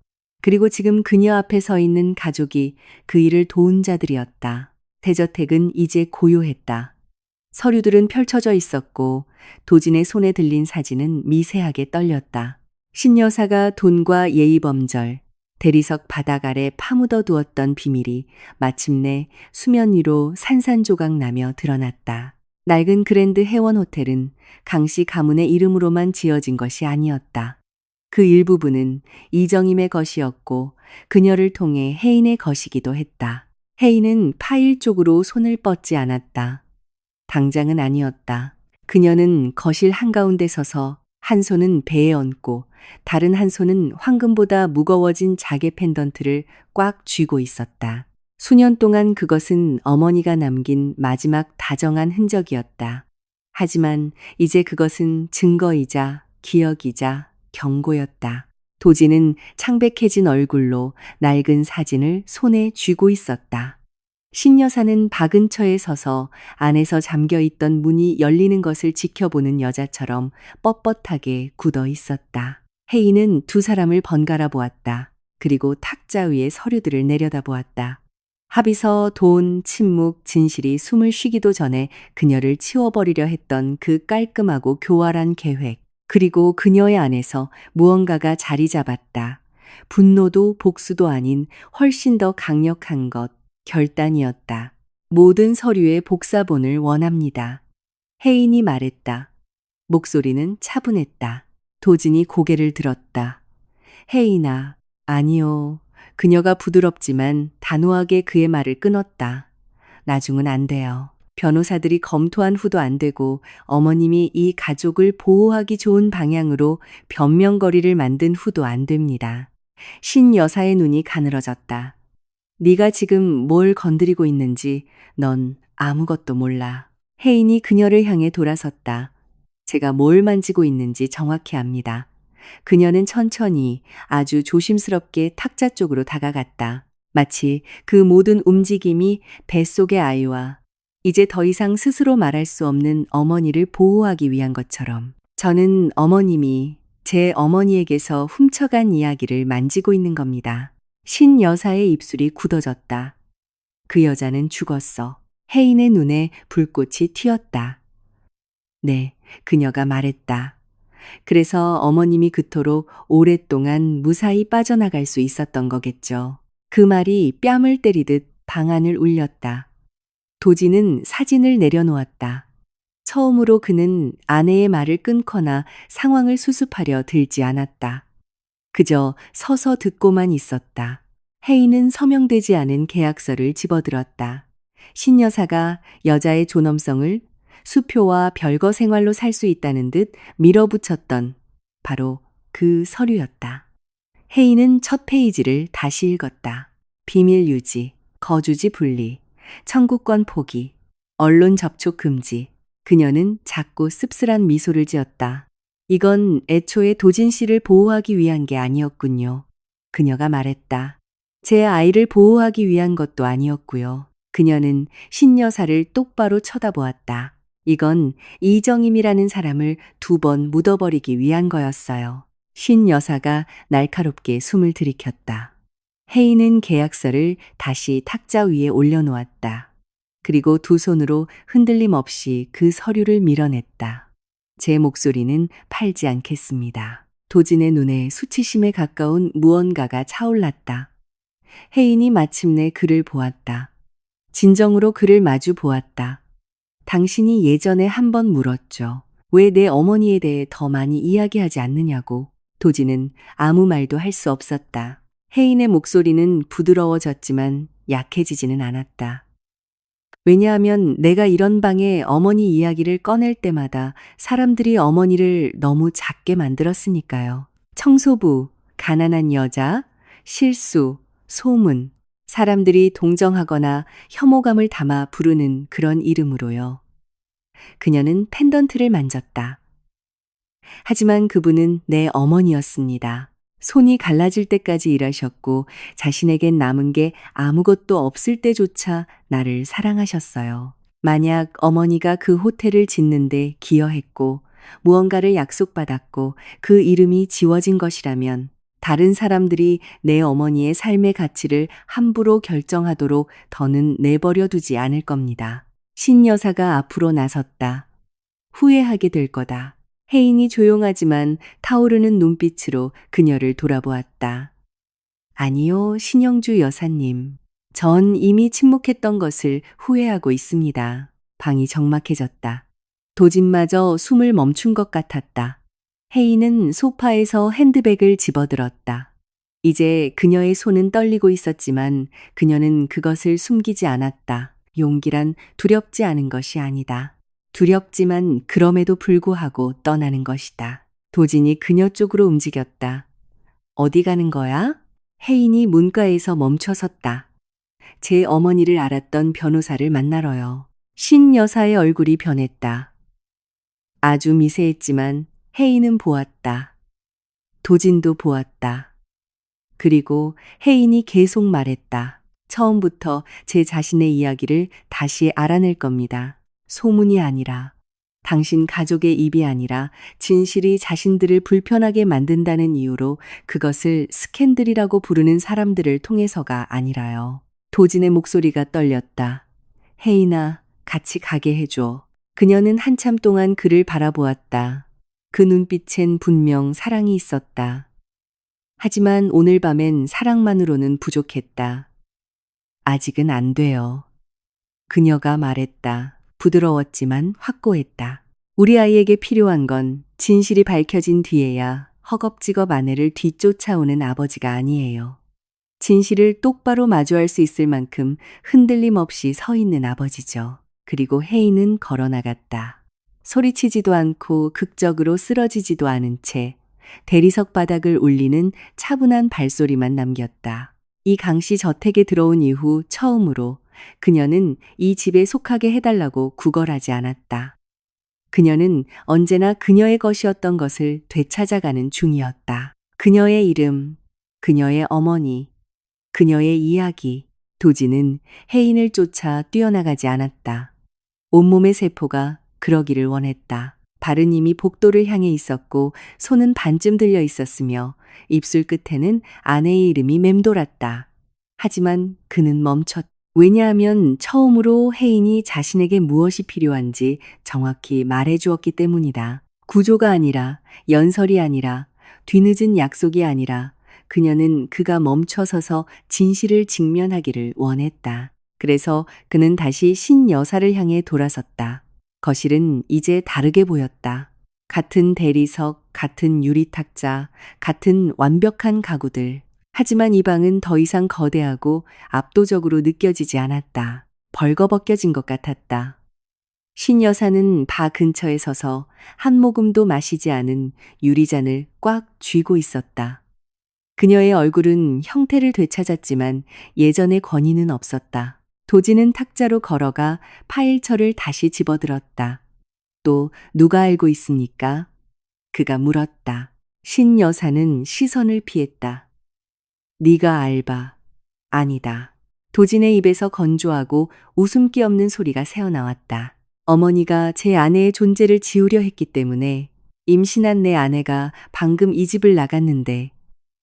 그리고 지금 그녀 앞에 서 있는 가족이 그 일을 도운 자들이었다. 대저택은 이제 고요했다. 서류들은 펼쳐져 있었고 도진의 손에 들린 사진은 미세하게 떨렸다. 신여사가 돈과 예의범절, 대리석 바닥 아래 파묻어 두었던 비밀이 마침내 수면 위로 산산조각 나며 드러났다. 낡은 그랜드 해원 호텔은 강씨 가문의 이름으로만 지어진 것이 아니었다. 그 일부분은 이정임의 것이었고 그녀를 통해 혜인의 것이기도 했다. 혜인은 파일 쪽으로 손을 뻗지 않았다. 당장은 아니었다. 그녀는 거실 한가운데 서서 한 손은 배에 얹고 다른 한 손은 황금보다 무거워진 자개 펜던트를 꽉 쥐고 있었다. 수년 동안 그것은 어머니가 남긴 마지막 다정한 흔적이었다. 하지만 이제 그것은 증거이자 기억이자 경고였다. 도지는 창백해진 얼굴로 낡은 사진을 손에 쥐고 있었다. 신여사는 박 근처에 서서 안에서 잠겨있던 문이 열리는 것을 지켜보는 여자처럼 뻣뻣하게 굳어 있었다. 혜인은 두 사람을 번갈아 보았다. 그리고 탁자 위에 서류들을 내려다보았다. 합의서, 돈, 침묵, 진실이 숨을 쉬기도 전에 그녀를 치워버리려 했던 그 깔끔하고 교활한 계획. 그리고 그녀의 안에서 무언가가 자리 잡았다. 분노도 복수도 아닌 훨씬 더 강력한 것, 결단이었다. 모든 서류의 복사본을 원합니다. 혜인이 말했다. 목소리는 차분했다. 도진이 고개를 들었다. 혜인아, 아니요. 그녀가 부드럽지만 단호하게 그의 말을 끊었다. 나중은 안 돼요. 변호사들이 검토한 후도 안 되고 어머님이 이 가족을 보호하기 좋은 방향으로 변명거리를 만든 후도 안 됩니다. 신 여사의 눈이 가늘어졌다. 네가 지금 뭘 건드리고 있는지 넌 아무것도 몰라. 혜인이 그녀를 향해 돌아섰다. 제가 뭘 만지고 있는지 정확히 압니다. 그녀는 천천히 아주 조심스럽게 탁자 쪽으로 다가갔다. 마치 그 모든 움직임이 뱃속의 아이와 이제 더 이상 스스로 말할 수 없는 어머니를 보호하기 위한 것처럼. 저는 어머님이 제 어머니에게서 훔쳐간 이야기를 만지고 있는 겁니다. 신 여사의 입술이 굳어졌다. 그 여자는 죽었어. 혜인의 눈에 불꽃이 튀었다. 네, 그녀가 말했다. 그래서 어머님이 그토록 오랫동안 무사히 빠져나갈 수 있었던 거겠죠. 그 말이 뺨을 때리듯 방안을 울렸다. 도지는 사진을 내려놓았다. 처음으로 그는 아내의 말을 끊거나 상황을 수습하려 들지 않았다. 그저 서서 듣고만 있었다. 혜인은 서명되지 않은 계약서를 집어들었다. 신여사가 여자의 존엄성을 수표와 별거 생활로 살 수 있다는 듯 밀어붙였던 바로 그 서류였다. 혜인은 첫 페이지를 다시 읽었다. 비밀 유지, 거주지 분리, 청구권 포기, 언론 접촉 금지. 그녀는 작고 씁쓸한 미소를 지었다. 이건 애초에 도진 씨를 보호하기 위한 게 아니었군요. 그녀가 말했다. 제 아이를 보호하기 위한 것도 아니었고요. 그녀는 신여사를 똑바로 쳐다보았다. 이건 이정임이라는 사람을 2번 묻어버리기 위한 거였어요. 신여사가 날카롭게 숨을 들이켰다. 혜인은 계약서를 다시 탁자 위에 올려놓았다. 그리고 두 손으로 흔들림 없이 그 서류를 밀어냈다. 제 목소리는 팔지 않겠습니다. 도진의 눈에 수치심에 가까운 무언가가 차올랐다. 혜인이 마침내 그를 보았다. 진정으로 그를 마주 보았다. 당신이 예전에 한 번 물었죠. 왜 내 어머니에 대해 더 많이 이야기하지 않느냐고. 도진은 아무 말도 할 수 없었다. 혜인의 목소리는 부드러워졌지만 약해지지는 않았다. 왜냐하면 내가 이런 방에 어머니 이야기를 꺼낼 때마다 사람들이 어머니를 너무 작게 만들었으니까요. 청소부, 가난한 여자, 실수, 소문, 사람들이 동정하거나 혐오감을 담아 부르는 그런 이름으로요. 그녀는 펜던트를 만졌다. 하지만 그분은 내 어머니였습니다. 손이 갈라질 때까지 일하셨고 자신에겐 남은 게 아무것도 없을 때조차 나를 사랑하셨어요. 만약 어머니가 그 호텔을 짓는데 기여했고 무언가를 약속받았고 그 이름이 지워진 것이라면 다른 사람들이 내 어머니의 삶의 가치를 함부로 결정하도록 더는 내버려 두지 않을 겁니다. 신여사가 앞으로 나섰다. 후회하게 될 거다. 혜인이 조용하지만 타오르는 눈빛으로 그녀를 돌아보았다. 아니요, 신영주 여사님. 전 이미 침묵했던 것을 후회하고 있습니다. 방이 적막해졌다. 도진마저 숨을 멈춘 것 같았다. 혜인은 소파에서 핸드백을 집어들었다. 이제 그녀의 손은 떨리고 있었지만 그녀는 그것을 숨기지 않았다. 용기란 두렵지 않은 것이 아니다. 두렵지만 그럼에도 불구하고 떠나는 것이다. 도진이 그녀 쪽으로 움직였다. 어디 가는 거야? 혜인이 문가에서 멈춰섰다. 제 어머니를 알았던 변호사를 만나러요. 신 여사의 얼굴이 변했다. 아주 미세했지만 혜인은 보았다. 도진도 보았다. 그리고 혜인이 계속 말했다. 처음부터 제 자신의 이야기를 다시 알아낼 겁니다. 소문이 아니라, 당신 가족의 입이 아니라 진실이 자신들을 불편하게 만든다는 이유로 그것을 스캔들이라고 부르는 사람들을 통해서가 아니라요. 도진의 목소리가 떨렸다. 혜인아, 같이 가게 해줘. 그녀는 한참 동안 그를 바라보았다. 그 눈빛엔 분명 사랑이 있었다. 하지만 오늘 밤엔 사랑만으로는 부족했다. 아직은 안 돼요. 그녀가 말했다. 부드러웠지만 확고했다. 우리 아이에게 필요한 건 진실이 밝혀진 뒤에야 허겁지겁 아내를 뒤쫓아오는 아버지가 아니에요. 진실을 똑바로 마주할 수 있을 만큼 흔들림 없이 서 있는 아버지죠. 그리고 혜인은 걸어나갔다. 소리치지도 않고 극적으로 쓰러지지도 않은 채 대리석 바닥을 울리는 차분한 발소리만 남겼다. 이 강씨 저택에 들어온 이후 처음으로 그녀는 이 집에 속하게 해달라고 구걸하지 않았다. 그녀는 언제나 그녀의 것이었던 것을 되찾아가는 중이었다. 그녀의 이름, 그녀의 어머니, 그녀의 이야기. 도지는 혜인을 쫓아 뛰어나가지 않았다. 온몸의 세포가 그러기를 원했다. 발은 이미 복도를 향해 있었고 손은 반쯤 들려 있었으며 입술 끝에는 아내의 이름이 맴돌았다. 하지만 그는 멈췄다. 왜냐하면 처음으로 혜인이 자신에게 무엇이 필요한지 정확히 말해 주었기 때문이다. 구조가 아니라, 연설이 아니라, 뒤늦은 약속이 아니라 그녀는 그가 멈춰서서 진실을 직면하기를 원했다. 그래서 그는 다시 신 여사를 향해 돌아섰다. 거실은 이제 다르게 보였다. 같은 대리석, 같은 유리탁자, 같은 완벽한 가구들. 하지만 이 방은 더 이상 거대하고 압도적으로 느껴지지 않았다. 벌거벗겨진 것 같았다. 신 여사는 바 근처에 서서 한 모금도 마시지 않은 유리잔을 꽉 쥐고 있었다. 그녀의 얼굴은 형태를 되찾았지만 예전의 권위는 없었다. 도지는 탁자로 걸어가 파일철을 다시 집어들었다. 또 누가 알고 있습니까? 그가 물었다. 신 여사는 시선을 피했다. 네가 알바. 아니다. 도진의 입에서 건조하고 웃음기 없는 소리가 새어나왔다. 어머니가 제 아내의 존재를 지우려 했기 때문에 임신한 내 아내가 방금 이 집을 나갔는데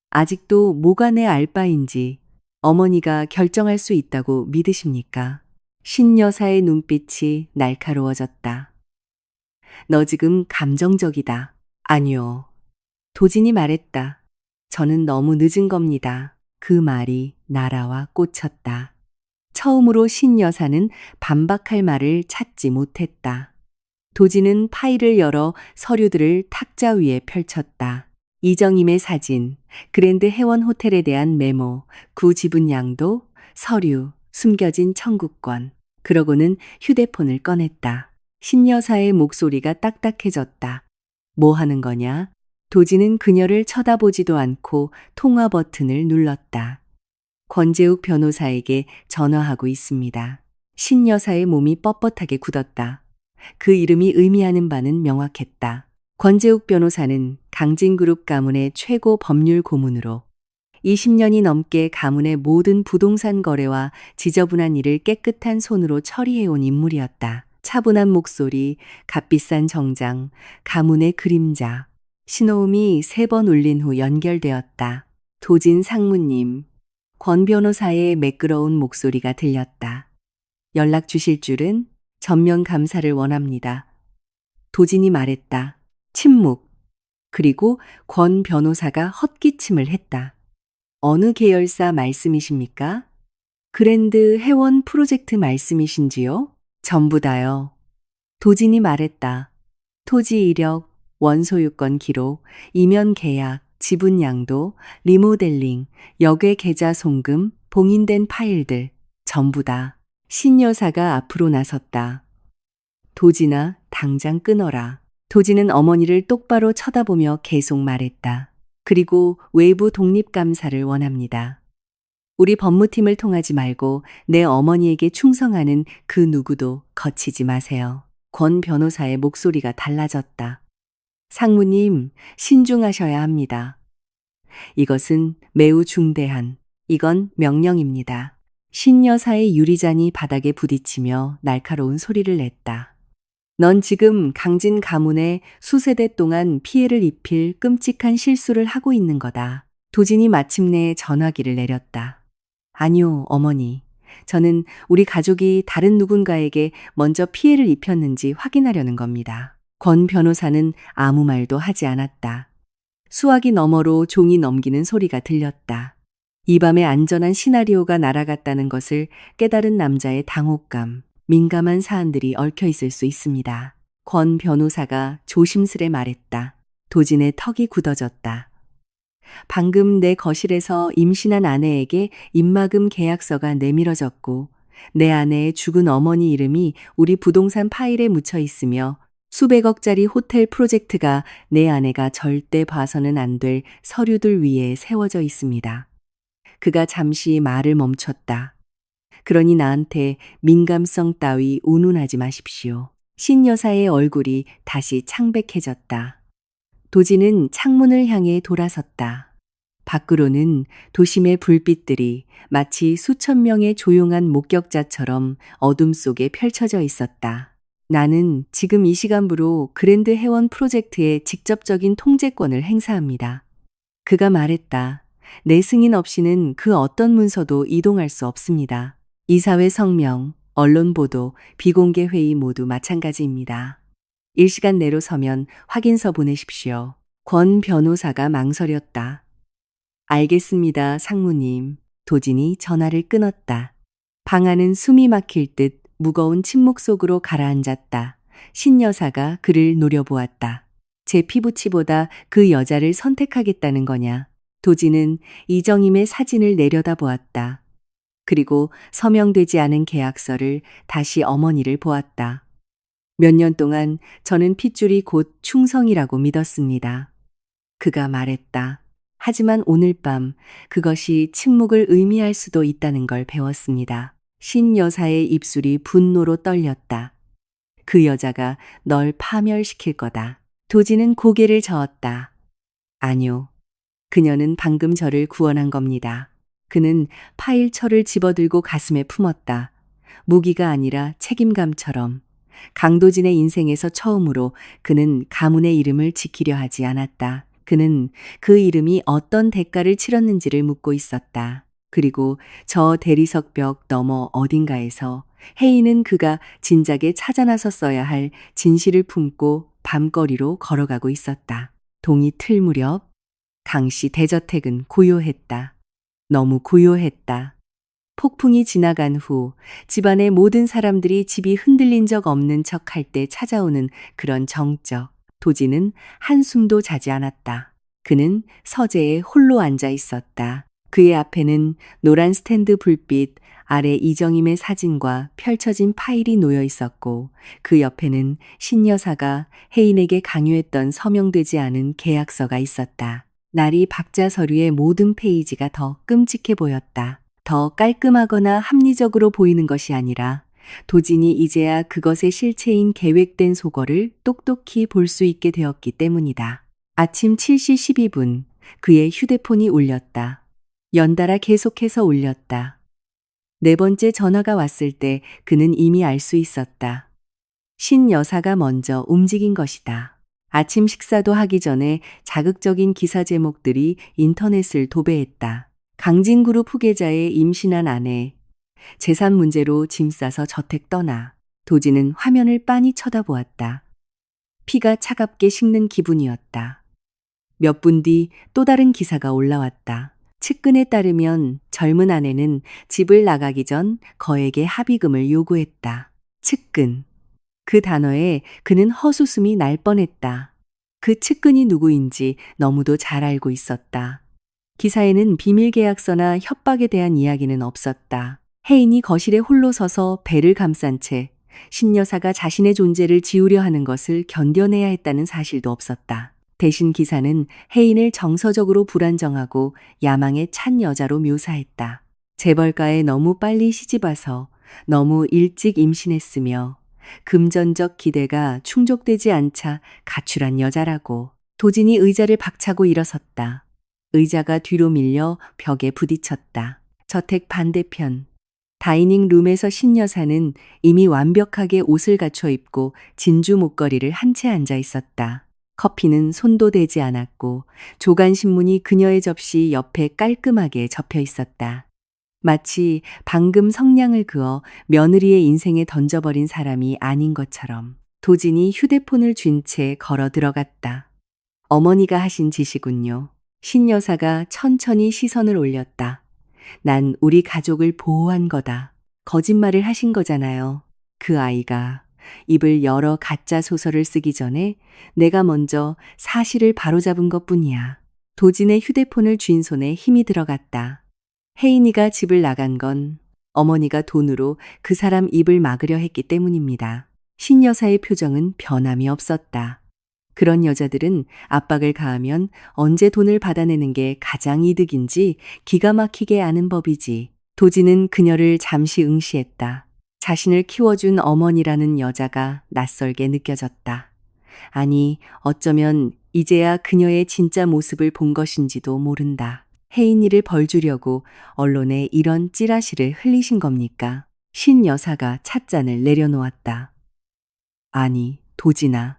아직도 뭐가 내 알바인지 어머니가 결정할 수 있다고 믿으십니까? 신 여사의 눈빛이 날카로워졌다. 너 지금 감정적이다. 아니요. 도진이 말했다. 저는 너무 늦은 겁니다. 그 말이 날아와 꽂혔다. 처음으로 신 여사는 반박할 말을 찾지 못했다. 도진은 파일을 열어 서류들을 탁자 위에 펼쳤다. 이정임의 사진, 그랜드 해원 호텔에 대한 메모, 구 지분 양도, 서류, 숨겨진 청구권. 그러고는 휴대폰을 꺼냈다. 신 여사의 목소리가 딱딱해졌다. 뭐 하는 거냐? 도진은 그녀를 쳐다보지도 않고 통화 버튼을 눌렀다. 권재욱 변호사에게 전화하고 있습니다. 신 여사의 몸이 뻣뻣하게 굳었다. 그 이름이 의미하는 바는 명확했다. 권재욱 변호사는 강진그룹 가문의 최고 법률 고문으로 20년이 넘게 가문의 모든 부동산 거래와 지저분한 일을 깨끗한 손으로 처리해온 인물이었다. 차분한 목소리, 값비싼 정장, 가문의 그림자. 신호음이 3번 울린 후 연결되었다. 도진 상무님, 권 변호사의 매끄러운 목소리가 들렸다. 연락 주실 줄은 전면 감사를 원합니다. 도진이 말했다. 침묵. 그리고 권 변호사가 헛기침을 했다. 어느 계열사 말씀이십니까? 그랜드 해원 프로젝트 말씀이신지요? 전부 다요. 도진이 말했다. 토지 이력, 원소유권 기록, 이면 계약, 지분 양도, 리모델링, 역외 계좌 송금, 봉인된 파일들, 전부 다. 신 여사가 앞으로 나섰다. 도진아, 당장 끊어라. 도진은 어머니를 똑바로 쳐다보며 계속 말했다. 그리고 외부 독립감사를 원합니다. 우리 법무팀을 통하지 말고 내 어머니에게 충성하는 그 누구도 거치지 마세요. 권 변호사의 목소리가 달라졌다. 상무님, 신중하셔야 합니다. 이것은 매우 중대한, 이건 명령입니다. 신 여사의 유리잔이 바닥에 부딪히며 날카로운 소리를 냈다. 넌 지금 강진 가문에 수세대 동안 피해를 입힐 끔찍한 실수를 하고 있는 거다. 도진이 마침내 전화기를 내렸다. 아니요, 어머니. 저는 우리 가족이 다른 누군가에게 먼저 피해를 입혔는지 확인하려는 겁니다. 권 변호사는 아무 말도 하지 않았다. 수화기 너머로 종이 넘기는 소리가 들렸다. 이 밤에 안전한 시나리오가 날아갔다는 것을 깨달은 남자의 당혹감, 민감한 사안들이 얽혀 있을 수 있습니다. 권 변호사가 조심스레 말했다. 도진의 턱이 굳어졌다. 방금 내 거실에서 임신한 아내에게 입막음 계약서가 내밀어졌고 내 아내의 죽은 어머니 이름이 우리 부동산 파일에 묻혀 있으며 수백억짜리 호텔 프로젝트가 내 아내가 절대 봐서는 안 될 서류들 위에 세워져 있습니다. 그가 잠시 말을 멈췄다. 그러니 나한테 민감성 따위 운운하지 마십시오. 신 여사의 얼굴이 다시 창백해졌다. 도진은 창문을 향해 돌아섰다. 밖으로는 도심의 불빛들이 마치 수천 명의 조용한 목격자처럼 어둠 속에 펼쳐져 있었다. 나는 지금 이 시간부로 그랜드 해원 프로젝트의 직접적인 통제권을 행사합니다. 그가 말했다. 내 승인 없이는 그 어떤 문서도 이동할 수 없습니다. 이사회 성명, 언론 보도, 비공개 회의 모두 마찬가지입니다. 일시간 내로 서면 확인서 보내십시오. 권 변호사가 망설였다. 알겠습니다, 상무님. 도진이 전화를 끊었다. 방 안은 숨이 막힐 듯 무거운 침묵 속으로 가라앉았다. 신 여사가 그를 노려보았다. 제 피부치보다 그 여자를 선택하겠다는 거냐. 도진은 이정임의 사진을 내려다보았다. 그리고 서명되지 않은 계약서를 다시 어머니를 보았다. 몇 년 동안 저는 핏줄이 곧 충성이라고 믿었습니다. 그가 말했다. 하지만 오늘 밤 그것이 침묵을 의미할 수도 있다는 걸 배웠습니다. 신 여사의 입술이 분노로 떨렸다. 그 여자가 널 파멸시킬 거다. 도진은 고개를 저었다. 아니요. 그녀는 방금 저를 구원한 겁니다. 그는 파일철을 집어들고 가슴에 품었다. 무기가 아니라 책임감처럼. 강도진의 인생에서 처음으로 그는 가문의 이름을 지키려 하지 않았다. 그는 그 이름이 어떤 대가를 치렀는지를 묻고 있었다. 그리고 저 대리석 벽 너머 어딘가에서 혜인은 그가 진작에 찾아 나섰어야 할 진실을 품고 밤거리로 걸어가고 있었다. 동이 틀 무렵 강씨 대저택은 고요했다. 너무 고요했다. 폭풍이 지나간 후 집안의 모든 사람들이 집이 흔들린 적 없는 척 할 때 찾아오는 그런 정적. 도진은 한숨도 자지 않았다. 그는 서재에 홀로 앉아 있었다. 그의 앞에는 노란 스탠드 불빛 아래 이정임의 사진과 펼쳐진 파일이 놓여 있었고 그 옆에는 신여사가 혜인에게 강요했던 서명되지 않은 계약서가 있었다. 날이 박자 서류의 모든 페이지가 더 끔찍해 보였다. 더 깔끔하거나 합리적으로 보이는 것이 아니라 도진이 이제야 그것의 실체인 계획된 속어를 똑똑히 볼 수 있게 되었기 때문이다. 아침 7시 12분 그의 휴대폰이 울렸다. 연달아 계속해서 울렸다. 네 번째 전화가 왔을 때 그는 이미 알 수 있었다. 신 여사가 먼저 움직인 것이다. 아침 식사도 하기 전에 자극적인 기사 제목들이 인터넷을 도배했다. 강진그룹 후계자의 임신한 아내, 재산 문제로 짐 싸서 저택 떠나. 도진은 화면을 빤히 쳐다보았다. 피가 차갑게 식는 기분이었다. 몇 분 뒤 또 다른 기사가 올라왔다. 측근에 따르면 젊은 아내는 집을 나가기 전 거액의 합의금을 요구했다. 측근. 그 단어에 그는 헛웃음이 날 뻔했다. 그 측근이 누구인지 너무도 잘 알고 있었다. 기사에는 비밀 계약서나 협박에 대한 이야기는 없었다. 혜인이 거실에 홀로 서서 배를 감싼 채 신여사가 자신의 존재를 지우려 하는 것을 견뎌내야 했다는 사실도 없었다. 대신 기사는 혜인을 정서적으로 불안정하고 야망에 찬 여자로 묘사했다. 재벌가에 너무 빨리 시집와서 너무 일찍 임신했으며 금전적 기대가 충족되지 않자 가출한 여자라고. 도진이 의자를 박차고 일어섰다. 의자가 뒤로 밀려 벽에 부딪혔다. 저택 반대편. 다이닝 룸에서 신 여사는 이미 완벽하게 옷을 갖춰 입고 진주 목걸이를 한 채 앉아 있었다. 커피는 손도 대지 않았고 조간신문이 그녀의 접시 옆에 깔끔하게 접혀 있었다. 마치 방금 성냥을 그어 며느리의 인생에 던져버린 사람이 아닌 것처럼. 도진이 휴대폰을 쥔 채 걸어 들어갔다. 어머니가 하신 짓이군요. 신 여사가 천천히 시선을 올렸다. 난 우리 가족을 보호한 거다. 거짓말을 하신 거잖아요. 그 아이가 입을 열어 가짜 소설을 쓰기 전에 내가 먼저 사실을 바로잡은 것뿐이야. 도진의 휴대폰을 쥔 손에 힘이 들어갔다. 혜인이가 집을 나간 건 어머니가 돈으로 그 사람 입을 막으려 했기 때문입니다. 신 여사의 표정은 변함이 없었다. 그런 여자들은 압박을 가하면 언제 돈을 받아내는 게 가장 이득인지 기가 막히게 아는 법이지. 도진은 그녀를 잠시 응시했다. 자신을 키워준 어머니라는 여자가 낯설게 느껴졌다. 아니, 어쩌면 이제야 그녀의 진짜 모습을 본 것인지도 모른다. 혜인이를 벌주려고 언론에 이런 찌라시를 흘리신 겁니까? 신 여사가 찻잔을 내려놓았다. 아니, 도진아.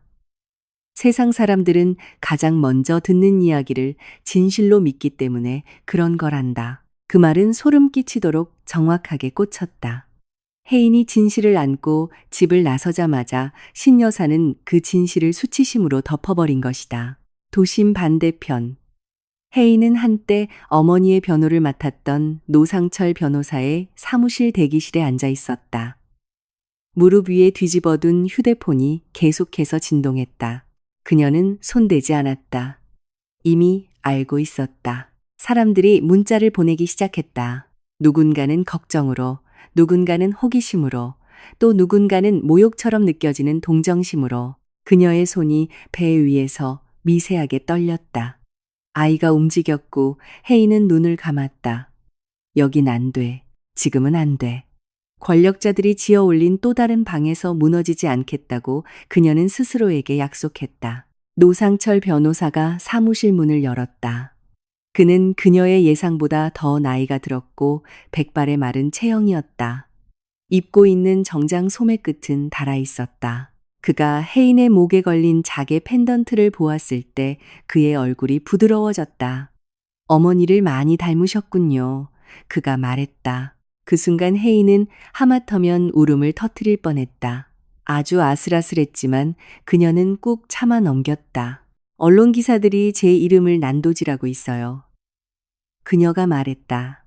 세상 사람들은 가장 먼저 듣는 이야기를 진실로 믿기 때문에 그런 거란다. 그 말은 소름 끼치도록 정확하게 꽂혔다. 혜인이 진실을 안고 집을 나서자마자 신 여사는 그 진실을 수치심으로 덮어버린 것이다. 도심 반대편. 혜인은 한때 어머니의 변호를 맡았던 노상철 변호사의 사무실 대기실에 앉아 있었다. 무릎 위에 뒤집어둔 휴대폰이 계속해서 진동했다. 그녀는 손대지 않았다. 이미 알고 있었다. 사람들이 문자를 보내기 시작했다. 누군가는 걱정으로, 누군가는 호기심으로, 또 누군가는 모욕처럼 느껴지는 동정심으로. 그녀의 손이 배 위에서 미세하게 떨렸다. 아이가 움직였고 혜인은 눈을 감았다. 여긴 안 돼. 지금은 안 돼. 권력자들이 지어 올린 또 다른 방에서 무너지지 않겠다고 그녀는 스스로에게 약속했다. 노상철 변호사가 사무실 문을 열었다. 그는 그녀의 예상보다 더 나이가 들었고 백발의 마른 체형이었다. 입고 있는 정장 소매 끝은 달아 있었다. 그가 혜인의 목에 걸린 작의 펜던트를 보았을 때 그의 얼굴이 부드러워졌다. 어머니를 많이 닮으셨군요. 그가 말했다. 그 순간 혜인은 하마터면 울음을 터뜨릴 뻔했다. 아주 아슬아슬했지만 그녀는 꾹 참아 넘겼다. 언론 기사들이 제 이름을 난도질하고 있어요. 그녀가 말했다.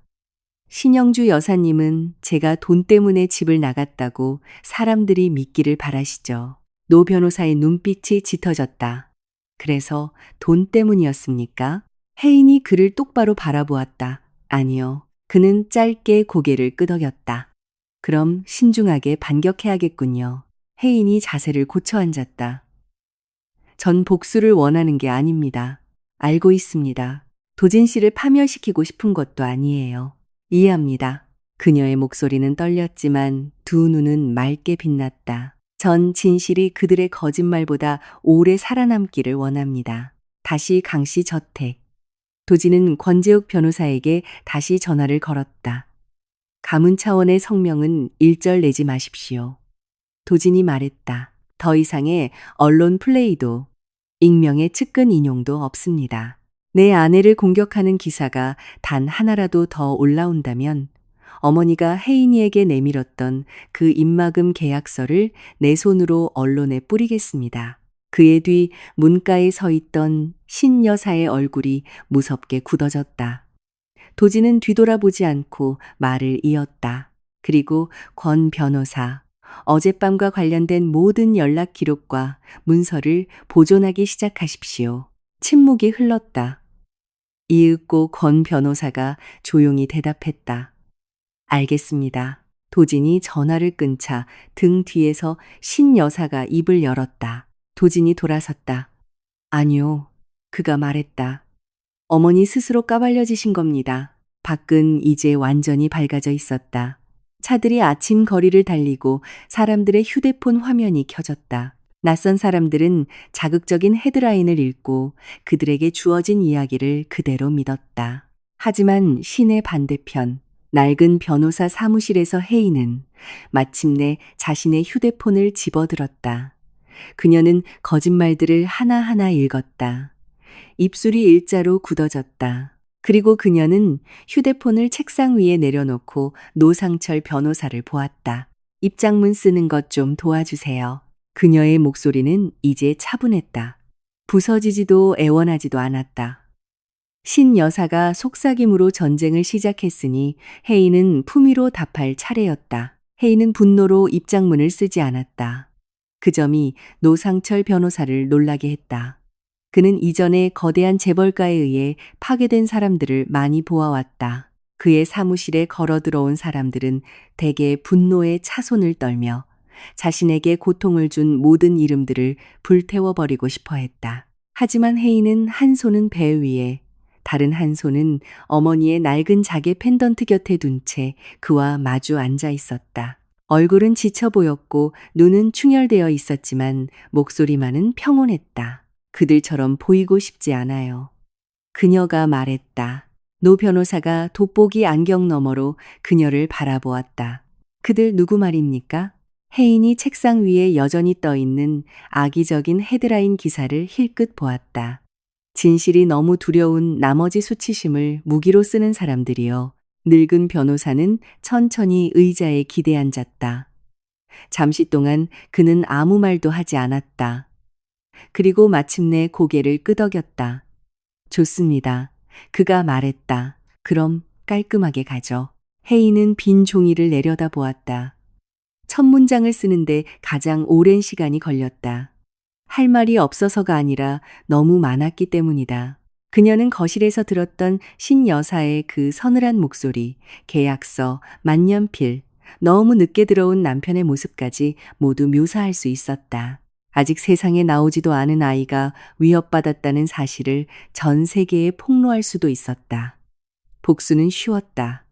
신영주 여사님은 제가 돈 때문에 집을 나갔다고 사람들이 믿기를 바라시죠. 노 변호사의 눈빛이 짙어졌다. 그래서 돈 때문이었습니까? 혜인이 그를 똑바로 바라보았다. 아니요. 그는 짧게 고개를 끄덕였다. 그럼 신중하게 반격해야겠군요. 혜인이 자세를 고쳐 앉았다. 전 복수를 원하는 게 아닙니다. 알고 있습니다. 도진 씨를 파멸시키고 싶은 것도 아니에요. 이해합니다. 그녀의 목소리는 떨렸지만 두 눈은 맑게 빛났다. 전 진실이 그들의 거짓말보다 오래 살아남기를 원합니다. 다시 강씨 저택. 도진은 권재욱 변호사에게 다시 전화를 걸었다. 가문 차원의 성명은 일절 내지 마십시오. 도진이 말했다. 더 이상의 언론 플레이도 익명의 측근 인용도 없습니다. 내 아내를 공격하는 기사가 단 하나라도 더 올라온다면 어머니가 혜인이에게 내밀었던 그 입막음 계약서를 내 손으로 언론에 뿌리겠습니다. 그의 뒤 문가에 서 있던 신 여사의 얼굴이 무섭게 굳어졌다. 도진은 뒤돌아보지 않고 말을 이었다. 그리고 권 변호사, 어젯밤과 관련된 모든 연락 기록과 문서를 보존하기 시작하십시오. 침묵이 흘렀다. 이윽고 권 변호사가 조용히 대답했다. 알겠습니다. 도진이 전화를 끊자 등 뒤에서 신 여사가 입을 열었다. 도진이 돌아섰다. 아니요. 그가 말했다. 어머니 스스로 까발려지신 겁니다. 밖은 이제 완전히 밝아져 있었다. 차들이 아침 거리를 달리고 사람들의 휴대폰 화면이 켜졌다. 낯선 사람들은 자극적인 헤드라인을 읽고 그들에게 주어진 이야기를 그대로 믿었다. 하지만 시내 반대편, 낡은 변호사 사무실에서 헤이는 마침내 자신의 휴대폰을 집어들었다. 그녀는 거짓말들을 하나하나 읽었다. 입술이 일자로 굳어졌다. 그리고 그녀는 휴대폰을 책상 위에 내려놓고 노상철 변호사를 보았다. 입장문 쓰는 것 좀 도와주세요. 그녀의 목소리는 이제 차분했다. 부서지지도 애원하지도 않았다. 신 여사가 속삭임으로 전쟁을 시작했으니 헤이는 품위로 답할 차례였다. 헤이는 분노로 입장문을 쓰지 않았다. 그 점이 노상철 변호사를 놀라게 했다. 그는 이전에 거대한 재벌가에 의해 파괴된 사람들을 많이 보아왔다. 그의 사무실에 걸어 들어온 사람들은 대개 분노의 차손을 떨며 자신에게 고통을 준 모든 이름들을 불태워버리고 싶어 했다. 하지만 헤이는 한 손은 배 위에, 다른 한 손은 어머니의 낡은 자개 펜던트 곁에 둔 채 그와 마주 앉아 있었다. 얼굴은 지쳐 보였고 눈은 충혈되어 있었지만 목소리만은 평온했다. 그들처럼 보이고 싶지 않아요. 그녀가 말했다. 노 변호사가 돋보기 안경 너머로 그녀를 바라보았다. 그들 누구 말입니까? 혜인이 책상 위에 여전히 떠있는 악의적인 헤드라인 기사를 힐끗 보았다. 진실이 너무 두려운 나머지 수치심을 무기로 쓰는 사람들이요. 늙은 변호사는 천천히 의자에 기대앉았다. 잠시 동안 그는 아무 말도 하지 않았다. 그리고 마침내 고개를 끄덕였다. 좋습니다. 그가 말했다. 그럼 깔끔하게 가죠. 혜인은 빈 종이를 내려다 보았다. 첫 문장을 쓰는데 가장 오랜 시간이 걸렸다. 할 말이 없어서가 아니라 너무 많았기 때문이다. 그녀는 거실에서 들었던 신 여사의 그 서늘한 목소리, 계약서, 만년필, 너무 늦게 들어온 남편의 모습까지 모두 묘사할 수 있었다. 아직 세상에 나오지도 않은 아이가 위협받았다는 사실을 전 세계에 폭로할 수도 있었다. 복수는 쉬웠다.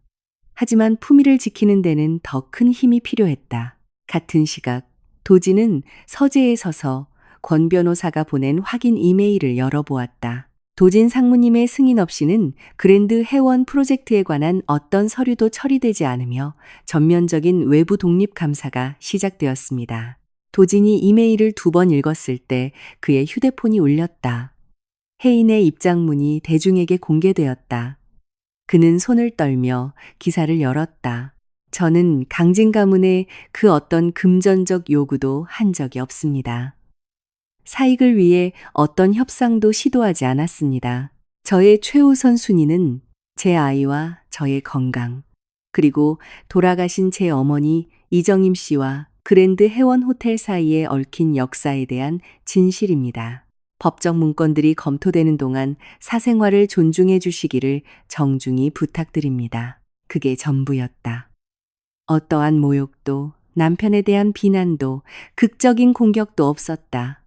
하지만 품위를 지키는 데는 더 큰 힘이 필요했다. 같은 시각, 도지는 서재에 서서 권 변호사가 보낸 확인 이메일을 열어보았다. 도진 상무님의 승인 없이는 그랜드 해원 프로젝트에 관한 어떤 서류도 처리되지 않으며 전면적인 외부 독립 감사가 시작되었습니다. 도진이 이메일을 2번 읽었을 때 그의 휴대폰이 울렸다. 혜인의 입장문이 대중에게 공개되었다. 그는 손을 떨며 기사를 열었다. 저는 강진 가문에 그 어떤 금전적 요구도 한 적이 없습니다. 사익을 위해 어떤 협상도 시도하지 않았습니다. 저의 최우선 순위는 제 아이와 저의 건강, 그리고 돌아가신 제 어머니 이정임 씨와 그랜드 해원 호텔 사이에 얽힌 역사에 대한 진실입니다. 법적 문건들이 검토되는 동안 사생활을 존중해 주시기를 정중히 부탁드립니다. 그게 전부였다. 어떠한 모욕도, 남편에 대한 비난도, 극적인 공격도 없었다.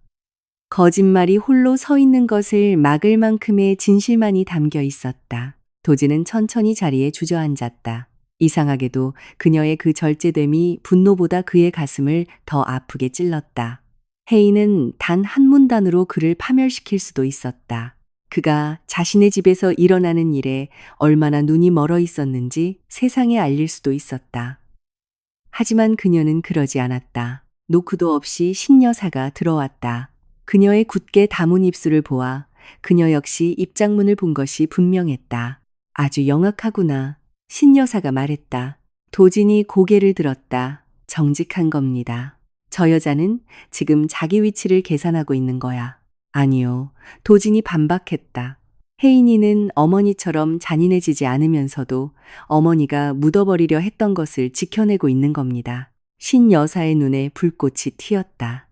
거짓말이 홀로 서 있는 것을 막을 만큼의 진실만이 담겨 있었다. 도지는 천천히 자리에 주저앉았다. 이상하게도 그녀의 그 절제됨이 분노보다 그의 가슴을 더 아프게 찔렀다. 혜인은 단 한 문단으로 그를 파멸시킬 수도 있었다. 그가 자신의 집에서 일어나는 일에 얼마나 눈이 멀어 있었는지 세상에 알릴 수도 있었다. 하지만 그녀는 그러지 않았다. 노크도 없이 신여사가 들어왔다. 그녀의 굳게 다문 입술을 보아 그녀 역시 입장문을 본 것이 분명했다. 아주 영악하구나. 신여사가 말했다. 도진이 고개를 들었다. 정직한 겁니다. 저 여자는 지금 자기 위치를 계산하고 있는 거야. 아니요. 도진이 반박했다. 혜인이는 어머니처럼 잔인해지지 않으면서도 어머니가 묻어버리려 했던 것을 지켜내고 있는 겁니다. 신 여사의 눈에 불꽃이 튀었다.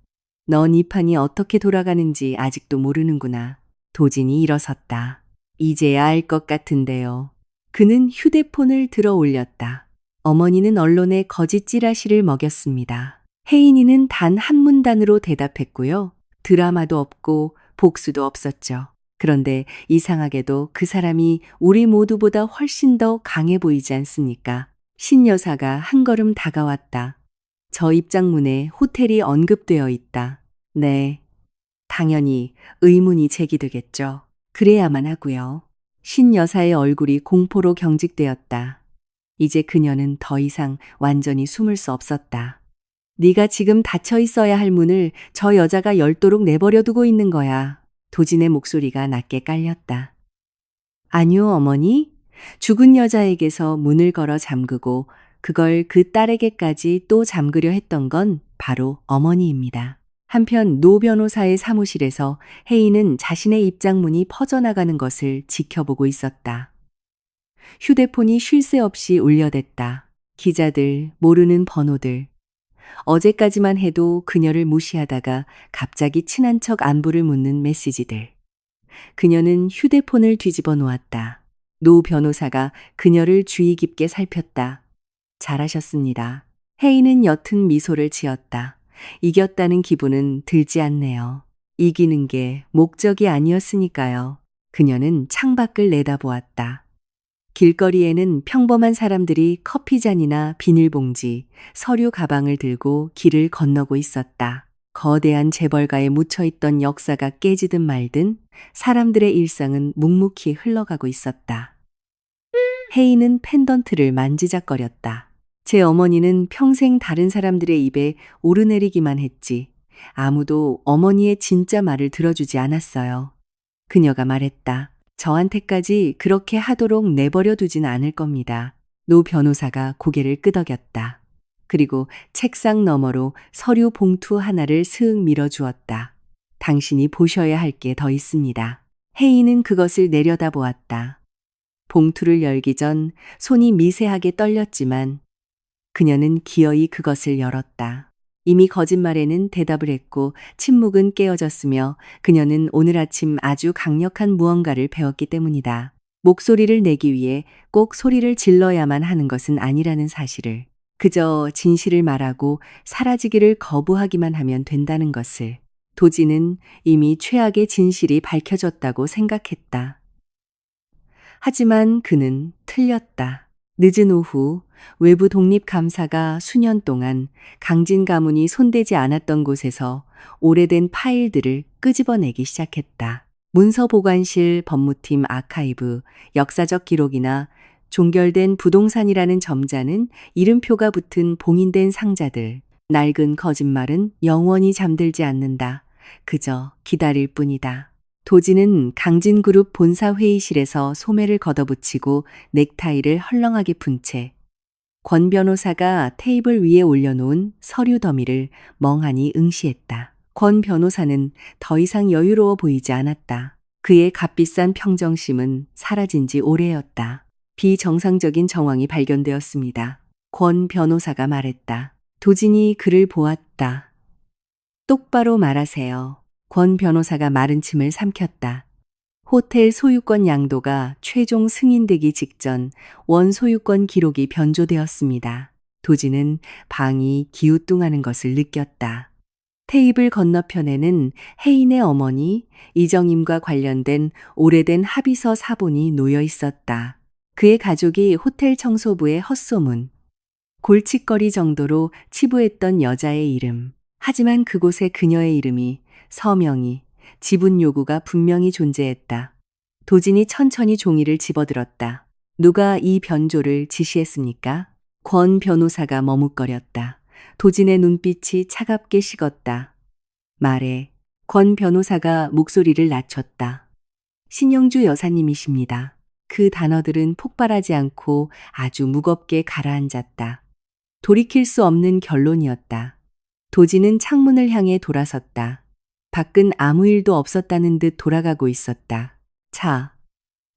넌 이 판이 어떻게 돌아가는지 아직도 모르는구나. 도진이 일어섰다. 이제야 알 것 같은데요. 그는 휴대폰을 들어 올렸다. 어머니는 언론에 거짓 찌라시를 먹였습니다. 혜인이는 단 한 문단으로 대답했고요. 드라마도 없고 복수도 없었죠. 그런데 이상하게도 그 사람이 우리 모두보다 훨씬 더 강해 보이지 않습니까? 신 여사가 한 걸음 다가왔다. 저 입장문에 호텔이 언급되어 있다. 네. 당연히 의문이 제기되겠죠. 그래야만 하고요. 신 여사의 얼굴이 공포로 경직되었다. 이제 그녀는 더 이상 완전히 숨을 수 없었다. 네가 지금 닫혀 있어야 할 문을 저 여자가 열도록 내버려 두고 있는 거야. 도진의 목소리가 낮게 깔렸다. 아니요, 어머니. 죽은 여자에게서 문을 걸어 잠그고 그걸 그 딸에게까지 또 잠그려 했던 건 바로 어머니입니다. 한편 노 변호사의 사무실에서 혜인은 자신의 입장문이 퍼져나가는 것을 지켜보고 있었다. 휴대폰이 쉴 새 없이 울려댔다. 기자들, 모르는 번호들. 어제까지만 해도 그녀를 무시하다가 갑자기 친한 척 안부를 묻는 메시지들. 그녀는 휴대폰을 뒤집어 놓았다. 노 변호사가 그녀를 주의 깊게 살폈다. 잘하셨습니다. 혜인은 옅은 미소를 지었다. 이겼다는 기분은 들지 않네요. 이기는 게 목적이 아니었으니까요. 그녀는 창밖을 내다보았다. 길거리에는 평범한 사람들이 커피잔이나 비닐봉지, 서류 가방을 들고 길을 건너고 있었다. 거대한 재벌가에 묻혀있던 역사가 깨지든 말든 사람들의 일상은 묵묵히 흘러가고 있었다. 혜인은 펜던트를 만지작거렸다. 제 어머니는 평생 다른 사람들의 입에 오르내리기만 했지 아무도 어머니의 진짜 말을 들어주지 않았어요. 그녀가 말했다. 저한테까지 그렇게 하도록 내버려 두진 않을 겁니다. 노 변호사가 고개를 끄덕였다. 그리고 책상 너머로 서류 봉투 하나를 스윽 밀어주었다. 당신이 보셔야 할 게 더 있습니다. 혜인은 그것을 내려다보았다. 봉투를 열기 전 손이 미세하게 떨렸지만 그녀는 기어이 그것을 열었다. 이미 거짓말에는 대답을 했고 침묵은 깨어졌으며 그녀는 오늘 아침 아주 강력한 무언가를 배웠기 때문이다. 목소리를 내기 위해 꼭 소리를 질러야만 하는 것은 아니라는 사실을. 그저 진실을 말하고 사라지기를 거부하기만 하면 된다는 것을. 도지는 이미 최악의 진실이 밝혀졌다고 생각했다. 하지만 그는 틀렸다. 늦은 오후 외부 독립감사가 수년 동안 강진 가문이 손대지 않았던 곳에서 오래된 파일들을 끄집어내기 시작했다. 문서보관실, 법무팀 아카이브, 역사적 기록이나 종결된 부동산이라는 점자는 이름표가 붙은 봉인된 상자들. 낡은 거짓말은 영원히 잠들지 않는다. 그저 기다릴 뿐이다. 도지는 강진그룹 본사 회의실에서 소매를 걷어붙이고 넥타이를 헐렁하게 푼 채 권 변호사가 테이블 위에 올려놓은 서류 더미를 멍하니 응시했다. 권 변호사는 더 이상 여유로워 보이지 않았다. 그의 값비싼 평정심은 사라진 지 오래였다. 비정상적인 정황이 발견되었습니다. 권 변호사가 말했다. 도진이 그를 보았다. 똑바로 말하세요. 권 변호사가 마른 침을 삼켰다. 호텔 소유권 양도가 최종 승인되기 직전 원소유권 기록이 변조되었습니다. 도지는 방이 기우뚱하는 것을 느꼈다. 테이블 건너편에는 혜인의 어머니 이정임과 관련된 오래된 합의서 사본이 놓여 있었다. 그의 가족이 호텔 청소부의 헛소문, 골칫거리 정도로 치부했던 여자의 이름. 하지만 그곳에 그녀의 이름이, 서명이, 지분 요구가 분명히 존재했다. 도진이 천천히 종이를 집어들었다. 누가 이 변조를 지시했습니까? 권 변호사가 머뭇거렸다. 도진의 눈빛이 차갑게 식었다. 말해. 권 변호사가 목소리를 낮췄다. 신영주 여사님이십니다. 그 단어들은 폭발하지 않고 아주 무겁게 가라앉았다. 돌이킬 수 없는 결론이었다. 도진은 창문을 향해 돌아섰다. 밖은 아무 일도 없었다는 듯 돌아가고 있었다. 차,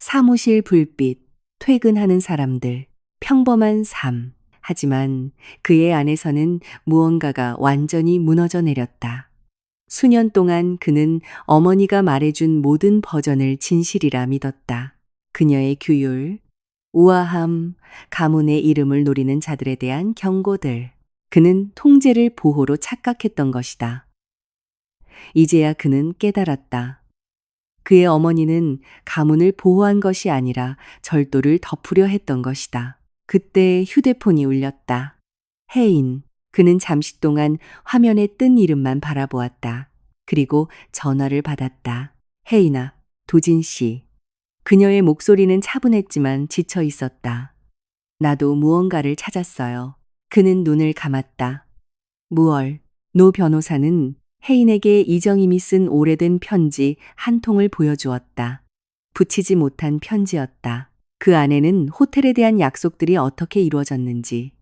사무실 불빛, 퇴근하는 사람들, 평범한 삶. 하지만 그의 안에서는 무언가가 완전히 무너져 내렸다. 수년 동안 그는 어머니가 말해준 모든 버전을 진실이라 믿었다. 그녀의 규율, 우아함, 가문의 이름을 노리는 자들에 대한 경고들. 그는 통제를 보호로 착각했던 것이다. 이제야 그는 깨달았다. 그의 어머니는 가문을 보호한 것이 아니라 절도를 덮으려 했던 것이다. 그때 휴대폰이 울렸다. 혜인. 그는 잠시 동안 화면에 뜬 이름만 바라보았다. 그리고 전화를 받았다. 혜인아, 도진 씨. 그녀의 목소리는 차분했지만 지쳐 있었다. 나도 무언가를 찾았어요. 그는 눈을 감았다. 무얼? 노 변호사는 혜인에게 이정임이 쓴 오래된 편지 한 통을 보여주었다. 붙이지 못한 편지였다. 그 안에는 호텔에 대한 약속들이 어떻게 이루어졌는지,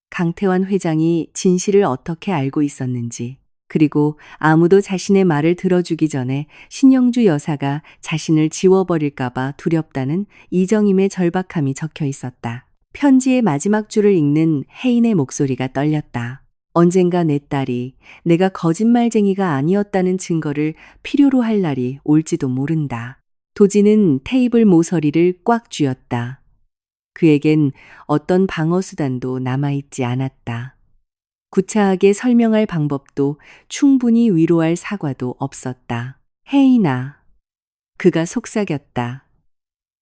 강태환 회장이 진실을 어떻게 알고 있었는지, 그리고 아무도 자신의 말을 들어주기 전에 신영주 여사가 자신을 지워버릴까봐 두렵다는 이정임의 절박함이 적혀 있었다. 편지의 마지막 줄을 읽는 혜인의 목소리가 떨렸다. 언젠가 내 딸이 내가 거짓말쟁이가 아니었다는 증거를 필요로 할 날이 올지도 모른다. 도지는 테이블 모서리를 꽉 쥐었다. 그에겐 어떤 방어수단도 남아있지 않았다. 구차하게 설명할 방법도 충분히 위로할 사과도 없었다. 혜인아. 그가 속삭였다.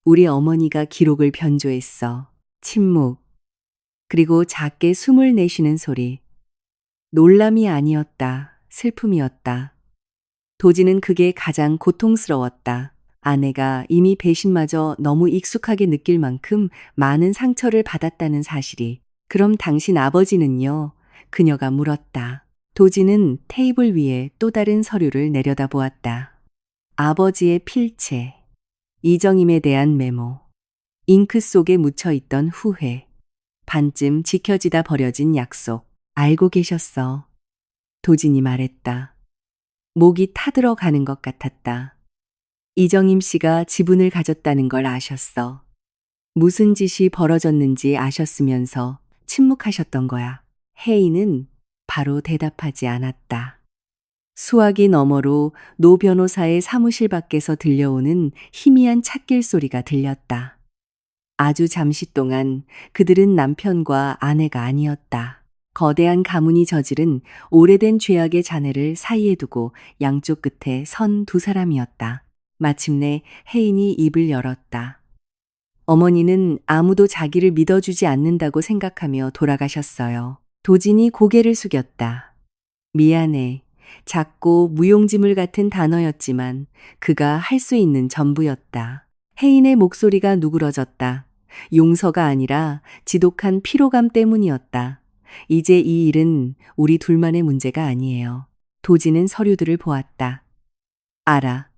우리 어머니가 기록을 변조했어. 침묵. 그리고 작게 숨을 내쉬는 소리. 놀람이 아니었다. 슬픔이었다. 도지는 그게 가장 고통스러웠다. 아내가 이미 배신마저 너무 익숙하게 느낄 만큼 많은 상처를 받았다는 사실이. 그럼 당신 아버지는요? 그녀가 물었다. 도지는 테이블 위에 또 다른 서류를 내려다보았다. 아버지의 필체, 이정임에 대한 메모, 잉크 속에 묻혀있던 후회, 반쯤 지켜지다 버려진 약속. 알고 계셨어. 도진이 말했다. 목이 타들어가는 것 같았다. 이정임 씨가 지분을 가졌다는 걸 아셨어. 무슨 짓이 벌어졌는지 아셨으면서 침묵하셨던 거야. 혜인은 바로 대답하지 않았다. 수화기 너머로 노 변호사의 사무실 밖에서 들려오는 희미한 찻길 소리가 들렸다. 아주 잠시 동안 그들은 남편과 아내가 아니었다. 거대한 가문이 저지른 오래된 죄악의 잔해를 사이에 두고 양쪽 끝에 선 두 사람이었다. 마침내 혜인이 입을 열었다. 어머니는 아무도 자기를 믿어주지 않는다고 생각하며 돌아가셨어요. 도진이 고개를 숙였다. 미안해. 작고 무용지물 같은 단어였지만 그가 할 수 있는 전부였다. 혜인의 목소리가 누그러졌다. 용서가 아니라 지독한 피로감 때문이었다. 이제 이 일은 우리 둘만의 문제가 아니에요. 도지는 서류들을 보았다. 알아.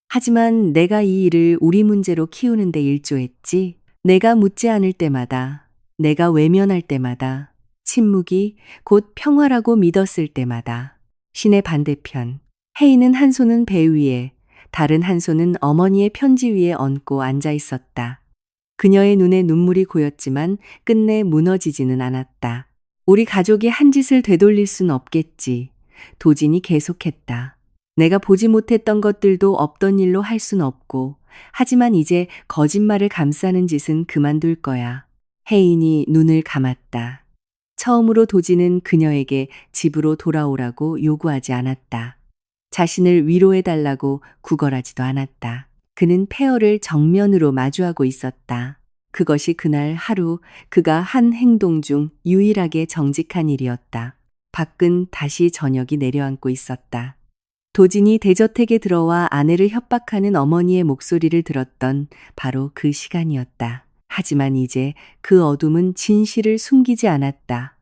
하지만 내가 이 일을 우리 문제로 키우는데 일조했지. 내가 묻지 않을 때마다, 내가 외면할 때마다, 침묵이 곧 평화라고 믿었을 때마다. 신의 반대편. 혜인은 한 손은 배 위에, 다른 한 손은 어머니의 편지 위에 얹고 앉아 있었다. 그녀의 눈에 눈물이 고였지만 끝내 무너지지는 않았다. 우리 가족이 한 짓을 되돌릴 순 없겠지. 도진이 계속했다. 내가 보지 못했던 것들도 없던 일로 할 순 없고, 하지만 이제 거짓말을 감싸는 짓은 그만둘 거야. 혜인이 눈을 감았다. 처음으로 도지는 그녀에게 집으로 돌아오라고 요구하지 않았다. 자신을 위로해달라고 구걸하지도 않았다. 그는 폐허를 정면으로 마주하고 있었다. 그것이 그날 하루 그가 한 행동 중 유일하게 정직한 일이었다. 밖은 다시 저녁이 내려앉고 있었다. 도진이 대저택에 들어와 아내를 협박하는 어머니의 목소리를 들었던 바로 그 시간이었다. 하지만 이제 그 어둠은 진실을 숨기지 않았다.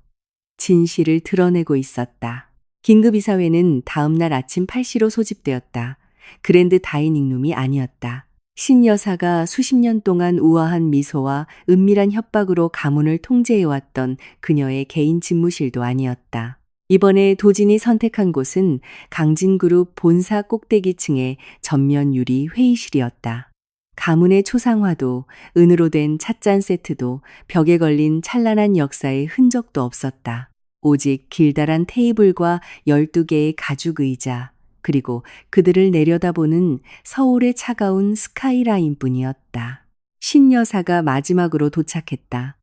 진실을 드러내고 있었다. 긴급이사회는 다음날 아침 8시로 소집되었다. 그랜드 다이닝룸이 아니었다. 신 여사가 수십 년 동안 우아한 미소와 은밀한 협박으로 가문을 통제해왔던 그녀의 개인 집무실도 아니었다. 이번에 도진이 선택한 곳은 강진그룹 본사 꼭대기층의 전면 유리 회의실이었다. 가문의 초상화도 은으로 된 찻잔 세트도 벽에 걸린 찬란한 역사의 흔적도 없었다. 오직 길다란 테이블과 12개의 가죽 의자, 그리고 그들을 내려다보는 서울의 차가운 스카이라인뿐이었다. 신여사가 마지막으로 도착했다.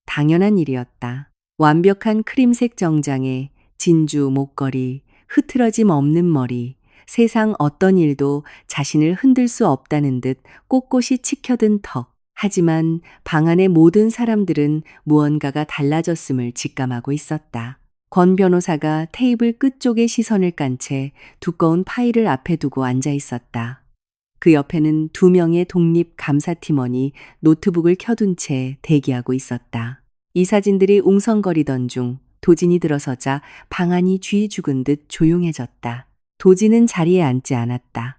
당연한 일이었다. 완벽한 크림색 정장에 진주 목걸이, 흐트러짐 없는 머리, 세상 어떤 일도 자신을 흔들 수 없다는 듯 꼿꼿이 치켜든 턱. 하지만 방 안의 모든 사람들은 무언가가 달라졌음을 직감하고 있었다. 권 변호사가 테이블 끝쪽에 시선을 깐 채 두꺼운 파일을 앞에 두고 앉아 있었다. 그 옆에는 2명의 독립 감사팀원이 노트북을 켜둔 채 대기하고 있었다. 이 사진들이 웅성거리던 중 도진이 들어서자 방 안이 쥐 죽은 듯 조용해졌다. 도진은 자리에 앉지 않았다.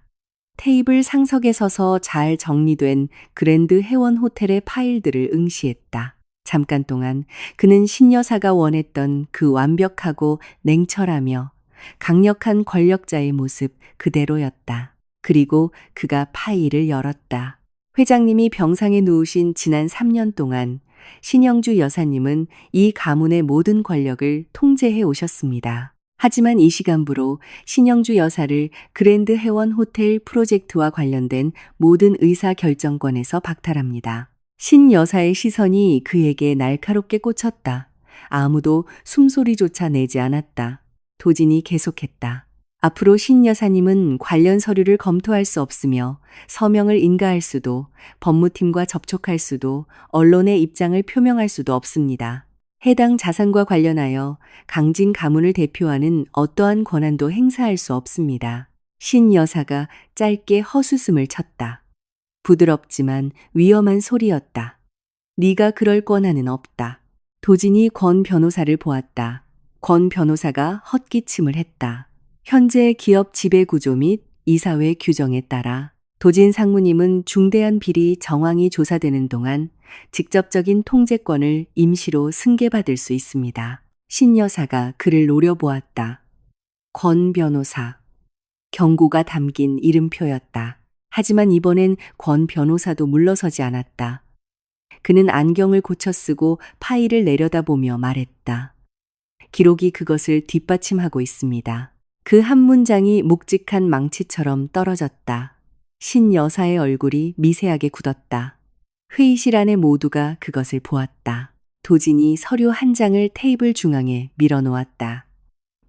테이블 상석에 서서 잘 정리된 그랜드 해원 호텔의 파일들을 응시했다. 잠깐 동안 그는 신여사가 원했던 그 완벽하고 냉철하며 강력한 권력자의 모습 그대로였다. 그리고 그가 파일을 열었다. 회장님이 병상에 누우신 지난 3년 동안 신영주 여사님은 이 가문의 모든 권력을 통제해 오셨습니다. 하지만 이 시간부로 신영주 여사를 그랜드 해원 호텔 프로젝트와 관련된 모든 의사 결정권에서 박탈합니다. 신 여사의 시선이 그에게 날카롭게 꽂혔다. 아무도 숨소리조차 내지 않았다. 도진이 계속했다. 앞으로 신 여사님은 관련 서류를 검토할 수 없으며 서명을 인가할 수도, 법무팀과 접촉할 수도, 언론의 입장을 표명할 수도 없습니다. 해당 자산과 관련하여 강진 가문을 대표하는 어떠한 권한도 행사할 수 없습니다. 신 여사가 짧게 헛웃음을 쳤다. 부드럽지만 위험한 소리였다. 네가 그럴 권한은 없다. 도진이 권 변호사를 보았다. 권 변호사가 헛기침을 했다. 현재 기업 지배구조 및 이사회 규정에 따라 도진 상무님은 중대한 비리 정황이 조사되는 동안 직접적인 통제권을 임시로 승계받을 수 있습니다. 신 여사가 그를 노려보았다. 권 변호사. 경고가 담긴 이름표였다. 하지만 이번엔 권 변호사도 물러서지 않았다. 그는 안경을 고쳐 쓰고 파일을 내려다보며 말했다. 기록이 그것을 뒷받침하고 있습니다. 그 한 문장이 묵직한 망치처럼 떨어졌다. 신 여사의 얼굴이 미세하게 굳었다. 회의실 안의 모두가 그것을 보았다. 도진이 서류 한 장을 테이블 중앙에 밀어놓았다.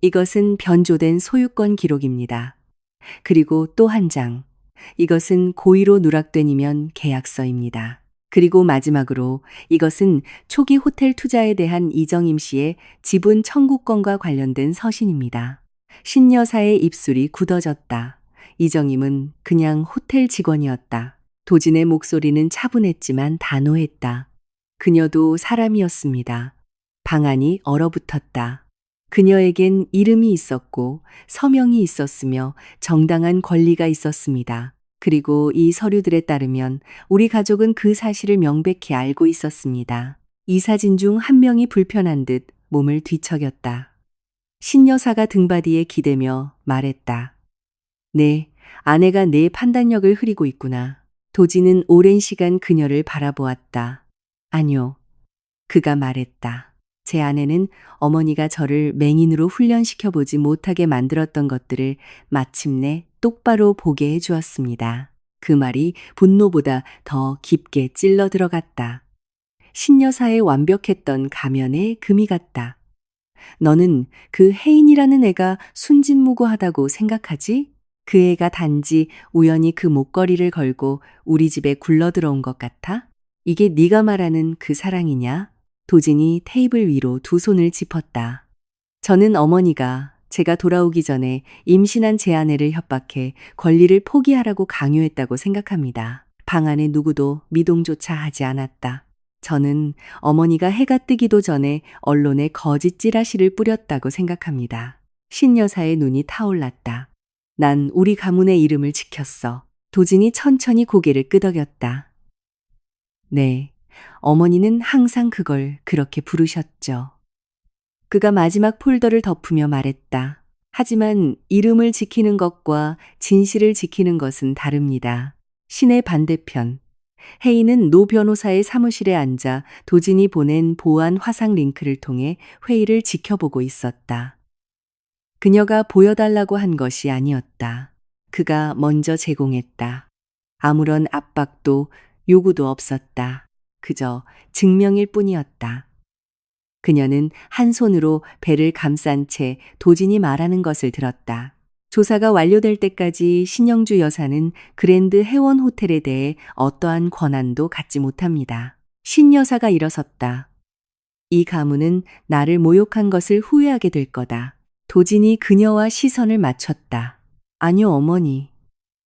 이것은 변조된 소유권 기록입니다. 그리고 또 한 장. 이것은 고의로 누락된 이면 계약서입니다. 그리고 마지막으로 이것은 초기 호텔 투자에 대한 이정임 씨의 지분 청구권과 관련된 서신입니다. 신여사의 입술이 굳어졌다. 이정임은 그냥 호텔 직원이었다. 도진의 목소리는 차분했지만 단호했다. 그녀도 사람이었습니다. 방 안이 얼어붙었다. 그녀에겐 이름이 있었고 서명이 있었으며 정당한 권리가 있었습니다. 그리고 이 서류들에 따르면 우리 가족은 그 사실을 명백히 알고 있었습니다. 이 사진 중 한 명이 불편한 듯 몸을 뒤척였다. 신여사가 등받이에 기대며 말했다. 네, 아내가 내 판단력을 흐리고 있구나. 도진은 오랜 시간 그녀를 바라보았다. 아니요, 그가 말했다. 제 아내는 어머니가 저를 맹인으로 훈련시켜보지 못하게 만들었던 것들을 마침내 똑바로 보게 해주었습니다. 그 말이 분노보다 더 깊게 찔러 들어갔다. 신여사의 완벽했던 가면에 금이 갔다. 너는 그 혜인이라는 애가 순진무구하다고 생각하지? 그 애가 단지 우연히 그 목걸이를 걸고 우리 집에 굴러들어온 것 같아? 이게 네가 말하는 그 사랑이냐? 도진이 테이블 위로 두 손을 짚었다. 저는 어머니가 제가 돌아오기 전에 임신한 제 아내를 협박해 권리를 포기하라고 강요했다고 생각합니다. 방 안에 누구도 미동조차 하지 않았다. 저는 어머니가 해가 뜨기도 전에 언론에 거짓 찌라시를 뿌렸다고 생각합니다. 신여사의 눈이 타올랐다. 난 우리 가문의 이름을 지켰어. 도진이 천천히 고개를 끄덕였다. 네, 어머니는 항상 그걸 그렇게 부르셨죠. 그가 마지막 폴더를 덮으며 말했다. 하지만 이름을 지키는 것과 진실을 지키는 것은 다릅니다. 신의 반대편. 혜인은 노 변호사의 사무실에 앉아 도진이 보낸 보안 화상 링크를 통해 회의를 지켜보고 있었다. 그녀가 보여달라고 한 것이 아니었다. 그가 먼저 제공했다. 아무런 압박도 요구도 없었다. 그저 증명일 뿐이었다. 그녀는 한 손으로 배를 감싼 채 도진이 말하는 것을 들었다. 조사가 완료될 때까지 신영주 여사는 그랜드 해원 호텔에 대해 어떠한 권한도 갖지 못합니다. 신 여사가 일어섰다. 이 가문은 나를 모욕한 것을 후회하게 될 거다. 도진이 그녀와 시선을 맞췄다. 아니요, 어머니.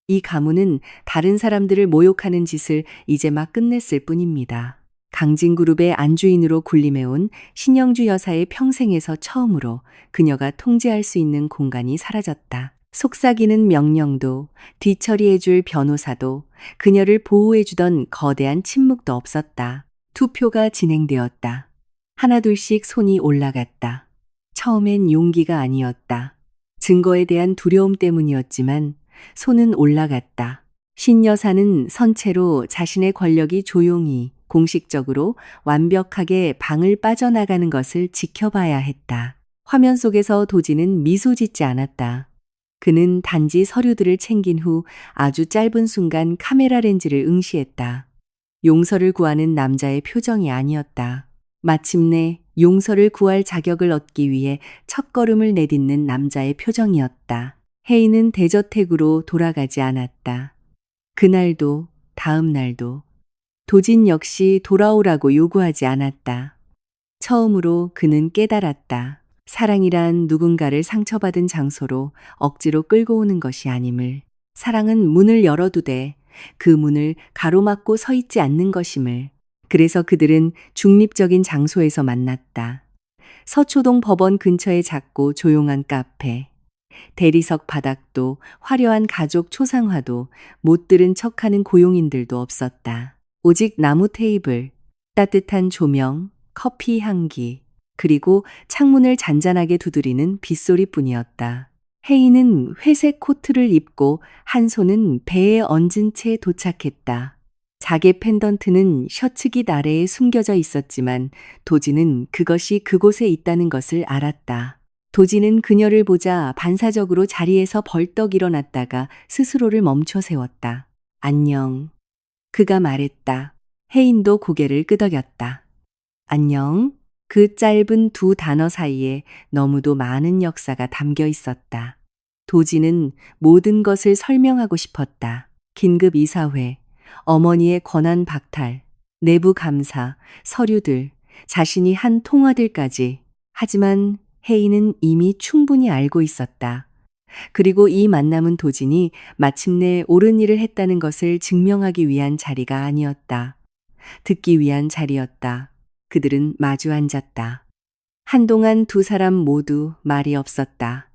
이 가문은 다른 사람들을 모욕하는 짓을 이제 막 끝냈을 뿐입니다. 강진그룹의 안주인으로 군림해온 신영주 여사의 평생에서 처음으로 그녀가 통제할 수 있는 공간이 사라졌다. 속삭이는 명령도, 뒤처리해줄 변호사도, 그녀를 보호해주던 거대한 침묵도 없었다. 투표가 진행되었다. 하나둘씩 손이 올라갔다. 처음엔 용기가 아니었다. 증거에 대한 두려움 때문이었지만 손은 올라갔다. 신 여사는 선체로 자신의 권력이 조용히 공식적으로 완벽하게 방을 빠져나가는 것을 지켜봐야 했다. 화면 속에서 도지는 미소 짓지 않았다. 그는 단지 서류들을 챙긴 후 아주 짧은 순간 카메라 렌즈를 응시했다. 용서를 구하는 남자의 표정이 아니었다. 마침내 용서를 구할 자격을 얻기 위해 첫걸음을 내딛는 남자의 표정이었다. 혜인은 대저택으로 돌아가지 않았다. 그날도 다음 날도 도진 역시 돌아오라고 요구하지 않았다. 처음으로 그는 깨달았다. 사랑이란 누군가를 상처받은 장소로 억지로 끌고 오는 것이 아님을. 사랑은 문을 열어두되 그 문을 가로막고 서 있지 않는 것임을. 그래서 그들은 중립적인 장소에서 만났다. 서초동 법원 근처의 작고 조용한 카페. 대리석 바닥도 화려한 가족 초상화도 못 들은 척하는 고용인들도 없었다. 오직 나무 테이블, 따뜻한 조명, 커피 향기, 그리고 창문을 잔잔하게 두드리는 빗소리뿐이었다. 혜인은 회색 코트를 입고 한 손은 배에 얹은 채 도착했다. 자개 펜던트는 셔츠깃 아래에 숨겨져 있었지만 도지는 그것이 그곳에 있다는 것을 알았다. 도지는 그녀를 보자 반사적으로 자리에서 벌떡 일어났다가 스스로를 멈춰 세웠다. 안녕. 그가 말했다. 혜인도 고개를 끄덕였다. 안녕. 그 짧은 두 단어 사이에 너무도 많은 역사가 담겨 있었다. 도지는 모든 것을 설명하고 싶었다. 긴급 이사회, 어머니의 권한 박탈, 내부 감사, 서류들, 자신이 한 통화들까지. 하지만 혜인은 이미 충분히 알고 있었다. 그리고 이 만남은 도진이 마침내 옳은 일을 했다는 것을 증명하기 위한 자리가 아니었다. 듣기 위한 자리였다. 그들은 마주 앉았다. 한동안 두 사람 모두 말이 없었다.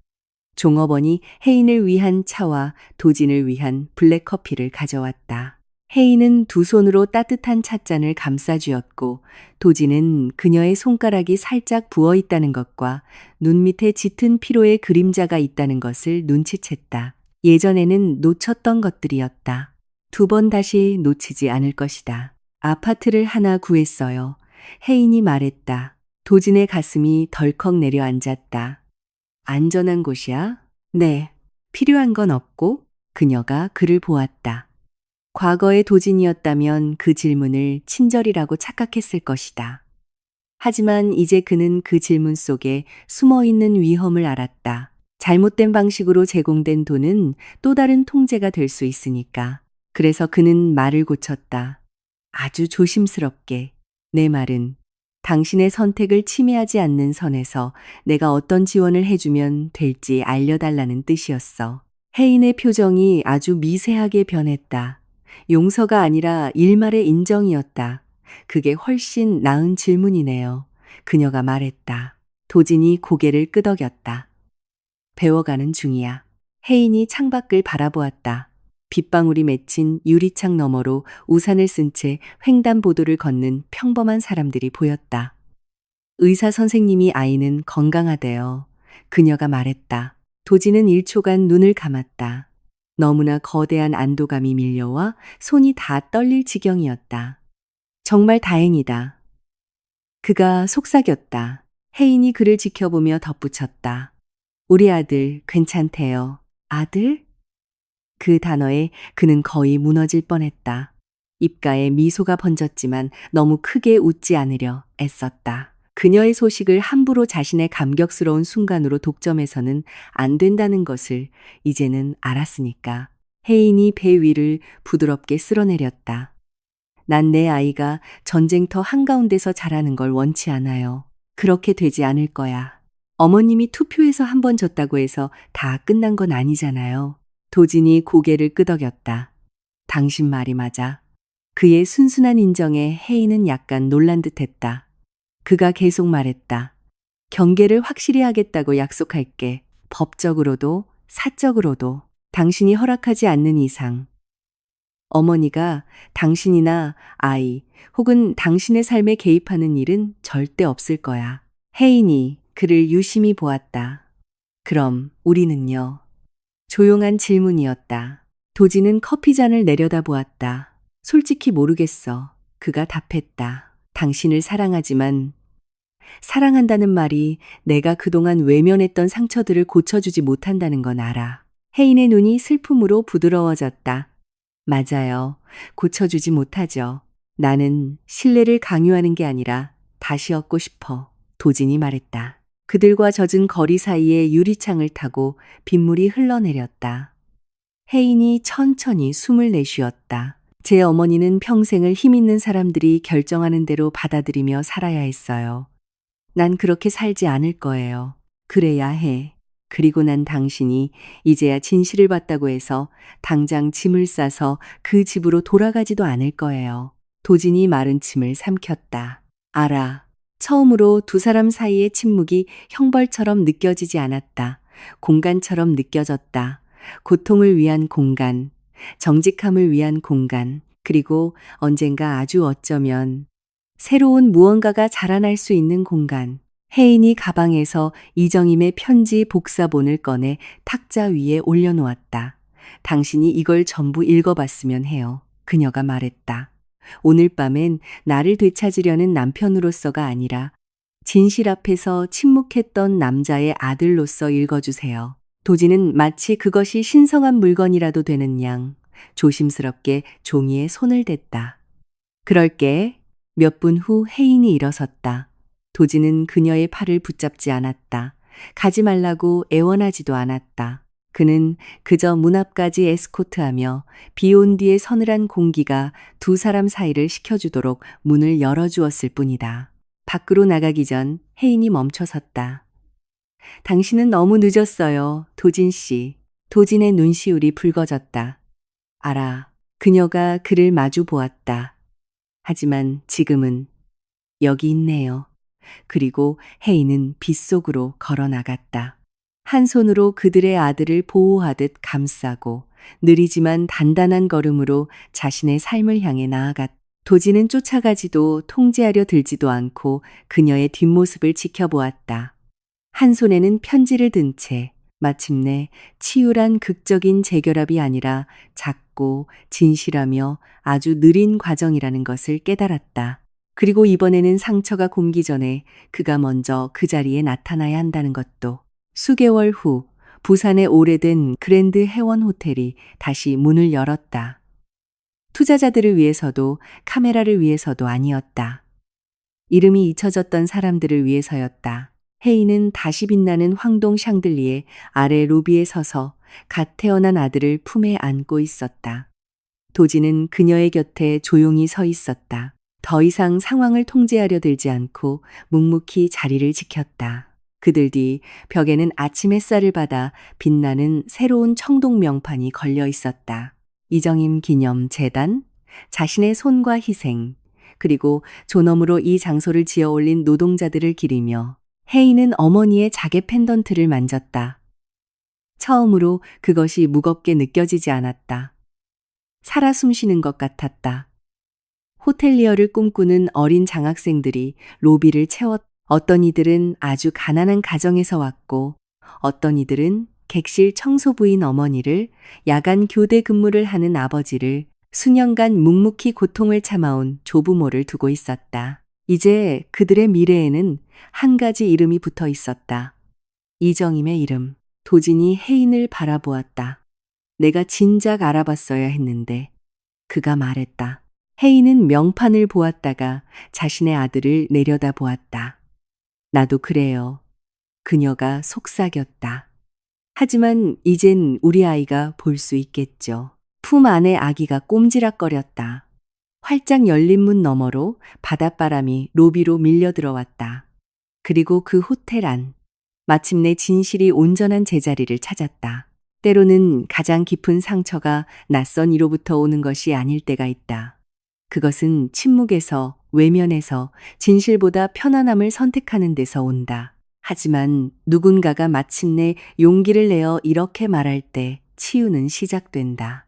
종업원이 혜인을 위한 차와 도진을 위한 블랙커피를 가져왔다. 혜인은 두 손으로 따뜻한 찻잔을 감싸쥐었고 도진은 그녀의 손가락이 살짝 부어있다는 것과 눈 밑에 짙은 피로의 그림자가 있다는 것을 눈치챘다. 예전에는 놓쳤던 것들이었다. 두 번 다시 놓치지 않을 것이다. 아파트를 하나 구했어요. 혜인이 말했다. 도진의 가슴이 덜컥 내려앉았다. 안전한 곳이야? 네. 필요한 건 없고? 그녀가 그를 보았다. 과거의 도진이었다면 그 질문을 친절이라고 착각했을 것이다. 하지만 이제 그는 그 질문 속에 숨어있는 위험을 알았다. 잘못된 방식으로 제공된 돈은 또 다른 통제가 될 수 있으니까. 그래서 그는 말을 고쳤다. 아주 조심스럽게. 내 말은 당신의 선택을 침해하지 않는 선에서 내가 어떤 지원을 해주면 될지 알려달라는 뜻이었어. 혜인의 표정이 아주 미세하게 변했다. 용서가 아니라 일말의 인정이었다. 그게 훨씬 나은 질문이네요. 그녀가 말했다. 도진이 고개를 끄덕였다. 배워가는 중이야. 혜인이 창밖을 바라보았다. 빗방울이 맺힌 유리창 너머로 우산을 쓴 채 횡단보도를 걷는 평범한 사람들이 보였다. 의사 선생님이 아이는 건강하대요. 그녀가 말했다. 도진은 1초간 눈을 감았다. 너무나 거대한 안도감이 밀려와 손이 다 떨릴 지경이었다. 정말 다행이다. 그가 속삭였다. 혜인이 그를 지켜보며 덧붙였다. 우리 아들 괜찮대요. 아들? 그 단어에 그는 거의 무너질 뻔했다. 입가에 미소가 번졌지만 너무 크게 웃지 않으려 애썼다. 그녀의 소식을 함부로 자신의 감격스러운 순간으로 독점해서는 안 된다는 것을 이제는 알았으니까. 혜인이 배 위를 부드럽게 쓸어내렸다. 난 내 아이가 전쟁터 한가운데서 자라는 걸 원치 않아요. 그렇게 되지 않을 거야. 어머님이 투표에서 한 번 졌다고 해서 다 끝난 건 아니잖아요. 도진이 고개를 끄덕였다. 당신 말이 맞아. 그의 순순한 인정에 혜인은 약간 놀란 듯했다. 그가 계속 말했다. 경계를 확실히 하겠다고 약속할게. 법적으로도 사적으로도 당신이 허락하지 않는 이상. 어머니가 당신이나 아이 혹은 당신의 삶에 개입하는 일은 절대 없을 거야. 혜인이 그를 유심히 보았다. 그럼 우리는요? 조용한 질문이었다. 도지는 커피잔을 내려다 보았다. 솔직히 모르겠어. 그가 답했다. 당신을 사랑하지만 사랑한다는 말이 내가 그동안 외면했던 상처들을 고쳐주지 못한다는 건 알아. 혜인의 눈이 슬픔으로 부드러워졌다. 맞아요. 고쳐주지 못하죠. 나는 신뢰를 강요하는 게 아니라 다시 얻고 싶어. 도진이 말했다. 그들과 젖은 거리 사이에 유리창을 타고 빗물이 흘러내렸다. 혜인이 천천히 숨을 내쉬었다. 제 어머니는 평생을 힘있는 사람들이 결정하는 대로 받아들이며 살아야 했어요. 난 그렇게 살지 않을 거예요. 그래야 해. 그리고 난 당신이 이제야 진실을 봤다고 해서 당장 짐을 싸서 그 집으로 돌아가지도 않을 거예요. 도진이 마른 침을 삼켰다. 알아. 처음으로 두 사람 사이의 침묵이 형벌처럼 느껴지지 않았다. 공간처럼 느껴졌다. 고통을 위한 공간, 정직함을 위한 공간, 그리고 언젠가 아주 어쩌면 새로운 무언가가 자라날 수 있는 공간. 혜인이 가방에서 이정임의 편지 복사본을 꺼내 탁자 위에 올려놓았다. 당신이 이걸 전부 읽어봤으면 해요. 그녀가 말했다. 오늘 밤엔 나를 되찾으려는 남편으로서가 아니라 진실 앞에서 침묵했던 남자의 아들로서 읽어주세요. 도지는 마치 그것이 신성한 물건이라도 되는 양 조심스럽게 종이에 손을 댔다. 그럴게. 몇 분 후 혜인이 일어섰다. 도지는 그녀의 팔을 붙잡지 않았다. 가지 말라고 애원하지도 않았다. 그는 그저 문 앞까지 에스코트하며 비온 뒤의 서늘한 공기가 두 사람 사이를 식혀주도록 문을 열어주었을 뿐이다. 밖으로 나가기 전 혜인이 멈춰섰다. 당신은 너무 늦었어요, 도진 씨. 도진의 눈시울이 붉어졌다. 알아. 그녀가 그를 마주 보았다. 하지만 지금은 여기 있네요. 그리고 혜인은 빗속으로 걸어 나갔다. 한 손으로 그들의 아들을 보호하듯 감싸고 느리지만 단단한 걸음으로 자신의 삶을 향해 나아갔다. 도지는 쫓아가지도 통제하려 들지도 않고 그녀의 뒷모습을 지켜보았다. 한 손에는 편지를 든 채 마침내 치열한 극적인 재결합이 아니라 작고 진실하며 아주 느린 과정이라는 것을 깨달았다. 그리고 이번에는 상처가 굼기 전에 그가 먼저 그 자리에 나타나야 한다는 것도. 수개월 후 부산의 오래된 그랜드 해원 호텔이 다시 문을 열었다. 투자자들을 위해서도 카메라를 위해서도 아니었다. 이름이 잊혀졌던 사람들을 위해서였다. 혜인은 다시 빛나는 황동 샹들리에 아래 로비에 서서 갓 태어난 아들을 품에 안고 있었다. 도지는 그녀의 곁에 조용히 서 있었다. 더 이상 상황을 통제하려 들지 않고 묵묵히 자리를 지켰다. 그들 뒤 벽에는 아침 햇살을 받아 빛나는 새로운 청동 명판이 걸려 있었다. 이정임 기념 재단, 자신의 손과 희생, 그리고 존엄으로 이 장소를 지어 올린 노동자들을 기리며 혜인은 어머니의 자개 펜던트를 만졌다. 처음으로 그것이 무겁게 느껴지지 않았다. 살아 숨쉬는 것 같았다. 호텔리어를 꿈꾸는 어린 장학생들이 로비를 채웠다. 어떤 이들은 아주 가난한 가정에서 왔고 어떤 이들은 객실 청소부인 어머니를, 야간 교대 근무를 하는 아버지를, 수년간 묵묵히 고통을 참아온 조부모를 두고 있었다. 이제 그들의 미래에는 한 가지 이름이 붙어 있었다. 이정임의 이름. 도진이 혜인을 바라보았다. 내가 진작 알아봤어야 했는데. 그가 말했다. 혜인은 명판을 보았다가 자신의 아들을 내려다 보았다. 나도 그래요. 그녀가 속삭였다. 하지만 이젠 우리 아이가 볼 수 있겠죠. 품 안에 아기가 꼼지락거렸다. 활짝 열린 문 너머로 바닷바람이 로비로 밀려 들어왔다. 그리고 그 호텔 안. 마침내 진실이 온전한 제자리를 찾았다. 때로는 가장 깊은 상처가 낯선 이로부터 오는 것이 아닐 때가 있다. 그것은 침묵에서, 외면에서, 진실보다 편안함을 선택하는 데서 온다. 하지만 누군가가 마침내 용기를 내어 이렇게 말할 때 치유는 시작된다.